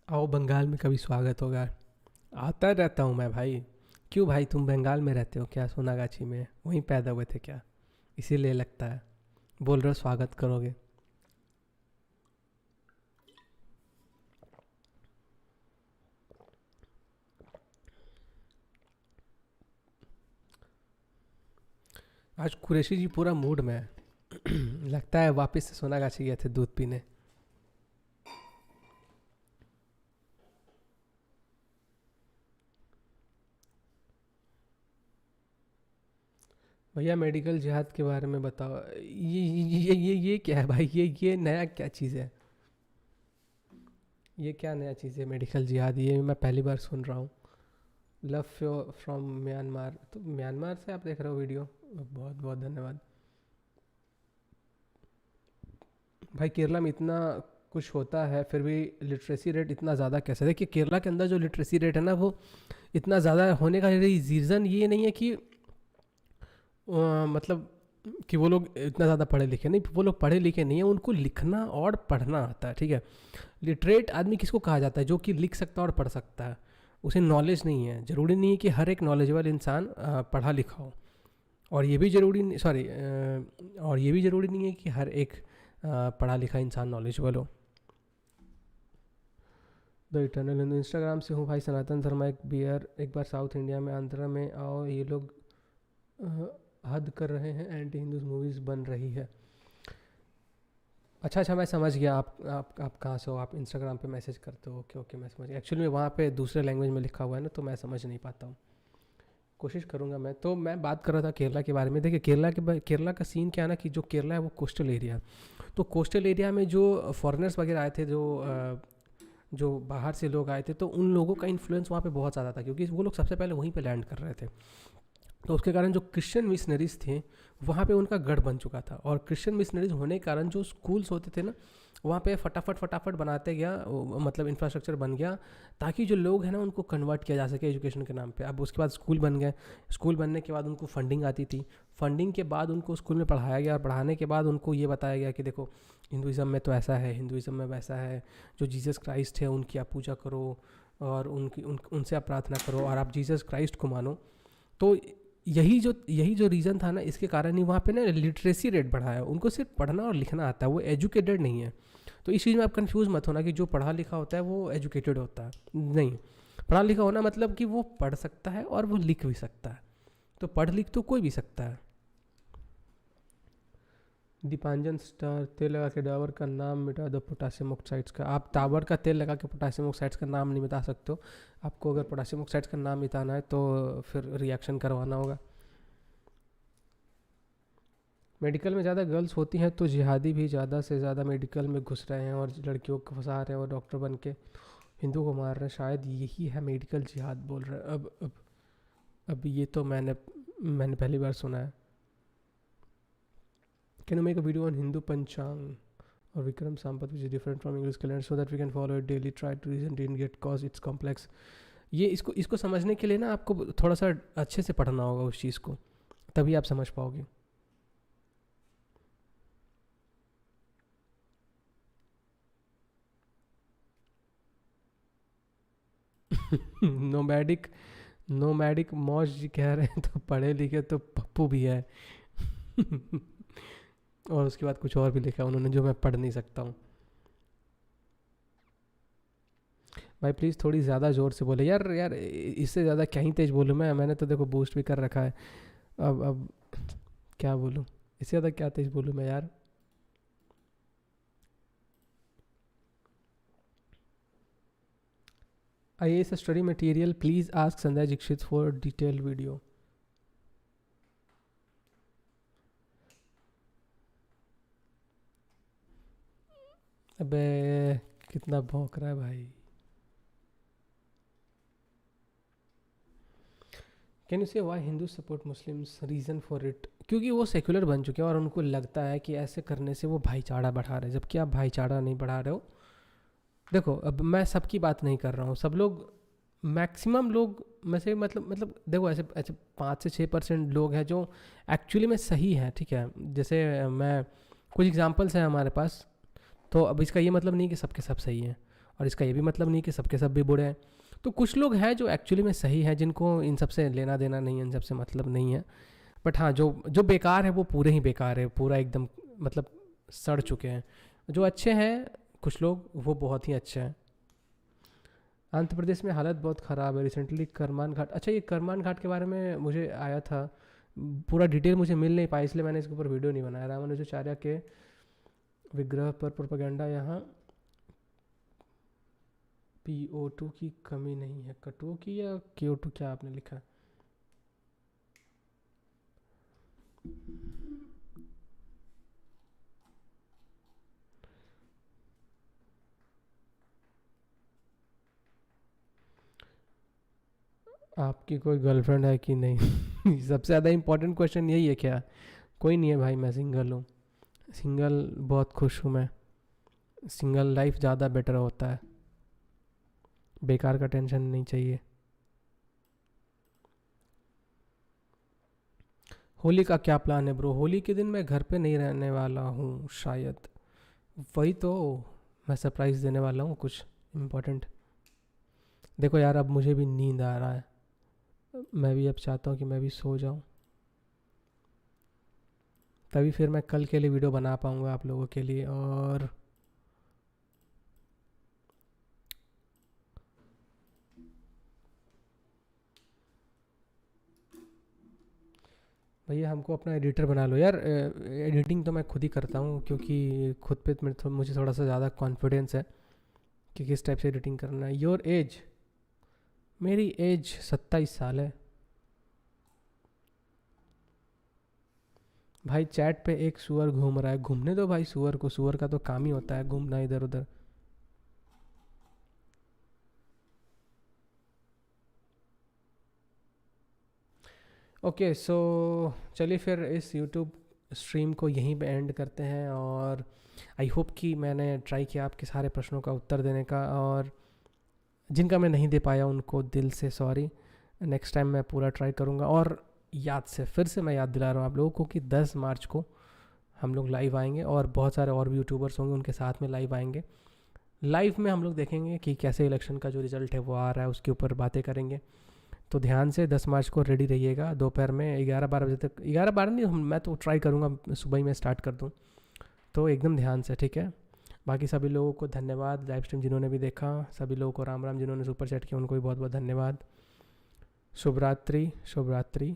आओ बंगाल में कभी स्वागत होगा. आता रहता हूँ मैं भाई. क्यों भाई, तुम बंगाल में रहते हो क्या? सोनागाछी में वहीं पैदा हुए थे क्या? इसीलिए लगता है बोल रहे हो स्वागत करोगे. आज कुरैशी जी पूरा मूड में है. लगता है वापस से सोनागाछी गए थे दूध पीने. भैया मेडिकल जिहाद के बारे में बताओ. ये क्या है भाई? ये नया क्या चीज़ है? ये क्या नया चीज़ है मेडिकल जिहाद? ये मैं पहली बार सुन रहा हूँ. Love from Myanmar. तो म्यांमार से आप देख रहे हो वीडियो? बहुत बहुत धन्यवाद भाई. केरला में इतना कुछ होता है फिर भी लिटरेसी रेट इतना ज़्यादा कैसे? देखिए केरला के अंदर जो लिटरेसी रेट है ना, वो इतना ज़्यादा होने का रीज़न ये नहीं है कि मतलब कि वो लोग इतना ज़्यादा पढ़े लिखे नहीं. वो लोग पढ़े लिखे नहीं हैं, उनको लिखना और पढ़ना आता है. ठीक है, लिटरेट आदमी किसको कहा जाता है? जो कि लिख सकता है और पढ़ सकता है. उसे नॉलेज नहीं है. ज़रूरी नहीं है कि हर एक नॉलेजेबल इंसान पढ़ा लिखा हो. और ये भी ज़रूरी नहीं, सॉरी, और ये भी ज़रूरी नहीं है कि हर एक पढ़ा लिखा इंसान नॉलेजेबल हो. द इटर्नल हिंदू इंस्टाग्राम से हूँ भाई. सनातन धर्मा एक बार साउथ इंडिया में आंध्रा में आओ. ये लोग हद कर रहे हैं, एंटी हिंदूज मूवीज़ बन रही है. अच्छा मैं समझ गया. आप कहाँ से हो? आप इंस्टाग्राम पे मैसेज करते हो? ओके ओके, मैं समझ गया. एक्चुअली में वहाँ पे दूसरे लैंग्वेज में लिखा हुआ है ना, तो मैं समझ नहीं पाता हूँ. कोशिश करूँगा मैं. तो मैं बात कर रहा था केरला के बारे में. देखिए केरला का सीन क्या है ना, कि जो केरला है वो कोस्टल एरिया. तो कोस्टल एरिया में जो फॉरेनर्स वगैरह आए थे, जो बाहर से लोग आए थे, तो उन लोगों का इन्फ्लुएंस वहाँ पे बहुत ज़्यादा था, क्योंकि वो लोग सबसे पहले वहीं पे लैंड कर रहे थे. तो उसके कारण जो क्रिश्चियन मिशनरीज थे वहाँ पे उनका गढ़ बन चुका था. और क्रिश्चियन मिशनरीज होने के कारण जो स्कूल्स होते थे ना, वहाँ पे फटाफट बनाते गया, मतलब इंफ्रास्ट्रक्चर बन गया, ताकि जो लोग हैं ना उनको कन्वर्ट किया जा सके एजुकेशन के नाम पे. अब उसके बाद स्कूल बन गए. स्कूल बनने के बाद उनको फंडिंग आती थी. फंडिंग के बाद उनको स्कूल में पढ़ाया गया, और पढ़ाने के बाद उनको ये बताया गया कि देखो हिंदुज़म में तो ऐसा है, हिंदुज़म में वैसा है. जो जीसस क्राइस्ट है उनकी आप पूजा करो, और उनसे आप प्रार्थना करो, और आप जीसस क्राइस्ट को मानो. तो यही जो रीज़न था ना, इसके कारण ही वहाँ पे ना लिटरेसी रेट बढ़ा है. उनको सिर्फ पढ़ना और लिखना आता है, वो एजुकेटेड नहीं है. तो इस चीज़ में आप कंफ्यूज मत होना कि जो पढ़ा लिखा होता है वो एजुकेटेड होता है. नहीं, पढ़ा लिखा होना मतलब कि वो पढ़ सकता है और वो लिख भी सकता है. तो पढ़ लिख तो कोई भी सकता है. दीपांजन स्टार. तेल लगा के डाबर का नाम मिटा दो पोटासियम ऑक्साइड्स का. आप डाबर का तेल लगा के पोटासियम ऑक्साइड्स का नाम नहीं मिटा सकते हो. आपको अगर पोटासियम ऑक्साइड्स का नाम मिटाना है तो फिर रिएक्शन करवाना होगा. मेडिकल में ज़्यादा गर्ल्स होती हैं तो जिहादी भी ज़्यादा से ज़्यादा मेडिकल में घुस रहे हैं और लड़कियों को फंसा रहे हैं और डॉक्टर बन के हिंदू को मार रहे हैं. शायद यही है मेडिकल जिहाद बोल रहे हैं. अब ये तो मैंने पहली बार सुना है. Can you make a video on Hindu Panchang और Vikram Samvat which is different from English calendar so that we can follow it daily. Try to reason didn't get cause it's complex. ये इसको समझने के लिए ना आपको थोड़ा सा अच्छे से पढ़ना होगा उस चीज़ को, तभी आप समझ पाओगे. नोमैडिक नोमैडिक मौज जी कह रहे हैं तो पढ़े लिखे तो पप्पू भी है। और उसके बाद कुछ और भी लिखा उन्होंने जो मैं पढ़ नहीं सकता हूँ। भाई प्लीज़ थोड़ी ज़्यादा ज़ोर से बोले यार। यार इससे ज़्यादा क्या ही तेज़ बोलूँ मैंने तो देखो बूस्ट भी कर रखा है। अब क्या बोलूँ, इससे ज़्यादा क्या तेज़ बोलूँ मैं यार। IAS study material please ask Sanjay Dixit for detail video. अबे कितना भौंक रहा है भाई। Can you say why Hindu support Muslims, reason for it? क्योंकि वो सेकुलर बन चुके हैं और उनको लगता है कि ऐसे करने से वो भाईचारा बढ़ा रहे हैं, जबकि आप भाईचारा नहीं बढ़ा रहे हो। देखो अब मैं सबकी बात नहीं कर रहा हूँ, सब लोग मैक्सिमम लोग में से मतलब देखो ऐसे ऐसे 5 से 6% लोग हैं जो एक्चुअली में सही हैं, ठीक है। जैसे मैं कुछ एग्जांपल्स हैं हमारे पास। तो अब इसका ये मतलब नहीं कि सबके सब सही हैं, और इसका ये भी मतलब नहीं कि सबके सब भी बुरे हैं। तो कुछ लोग हैं जो एक्चुअली में सही हैं, जिनको इन सब से लेना देना नहीं है, इन सब से मतलब नहीं है। बट हाँ, जो जो बेकार है वो पूरे ही बेकार है, पूरा एकदम मतलब सड़ चुके हैं। जो अच्छे हैं कुछ लोग वो बहुत ही अच्छे हैं। आंध्र प्रदेश में हालत बहुत ख़राब है रिसेंटली करमान घाट। अच्छा ये करमान घाट के बारे में मुझे आया था, पूरा डिटेल मुझे मिल नहीं पाया, इसलिए मैंने इसके ऊपर वीडियो नहीं बनाया। रामानुजाचार्य के विग्रह पर प्रोपेगेंडा, यहाँ PO2 की कमी नहीं है, कटो की या CO2 क्या आपने लिखा? आपकी कोई गर्लफ्रेंड है कि नहीं? सबसे ज़्यादा इम्पोर्टेंट क्वेश्चन यही है क्या? कोई नहीं है भाई, मैं सिंगल हूँ। सिंगल बहुत खुश हूँ मैं। सिंगल लाइफ ज़्यादा बेटर होता है, बेकार का टेंशन नहीं चाहिए। होली का क्या प्लान है ब्रो? होली के दिन मैं घर पे नहीं रहने वाला हूँ शायद। वही तो, मैं सरप्राइज़ देने वाला हूँ कुछ इम्पोर्टेंट। देखो यार अब मुझे भी नींद आ रहा है, मैं भी अब चाहता हूँ कि मैं भी सो जाऊँ, तभी फिर मैं कल के लिए वीडियो बना पाऊँगा आप लोगों के लिए। और भैया हमको अपना एडिटर बना लो यार। एडिटिंग तो मैं खुद ही करता हूँ, क्योंकि खुद पे मुझे थोड़ा सा ज़्यादा कॉन्फिडेंस है कि किस टाइप से एडिटिंग करना है। Your age? मेरी एज 27 साल है। भाई चैट पे एक सुअर घूम रहा है, घूमने दो भाई सुअर को, सुअर का तो काम ही होता है घूमना इधर उधर। ओके सो चलिए फिर इस यूट्यूब स्ट्रीम को यहीं पे एंड करते हैं। और आई होप कि मैंने ट्राई किया आपके सारे प्रश्नों का उत्तर देने का, और जिनका मैं नहीं दे पाया उनको दिल से सॉरी। नेक्स्ट टाइम मैं पूरा ट्राई करूँगा। और याद से फिर से मैं याद दिला रहा हूँ आप लोगों को कि 10 मार्च को हम लोग लाइव आएंगे, और बहुत सारे और भी यूट्यूबर्स होंगे उनके साथ में लाइव आएंगे। लाइव में हम लोग देखेंगे कि कैसे इलेक्शन का जो रिज़ल्ट है वो आ रहा है, उसके ऊपर बातें करेंगे। तो ध्यान से 10 मार्च को रेडी रहिएगा, दोपहर में 11-12 बजे तक। 11-12 नहीं, मैं तो ट्राई करूँगा सुबह ही मैं स्टार्ट कर दूँ, तो एकदम ध्यान से, ठीक है। बाकी सभी लोगों को धन्यवाद, लाइव स्ट्रीम जिन्होंने भी देखा, सभी लोगों को राम राम, जिन्होंने सुपर चैट किया उनको भी बहुत बहुत धन्यवाद। शुभ रात्रि, शुभ रात्रि।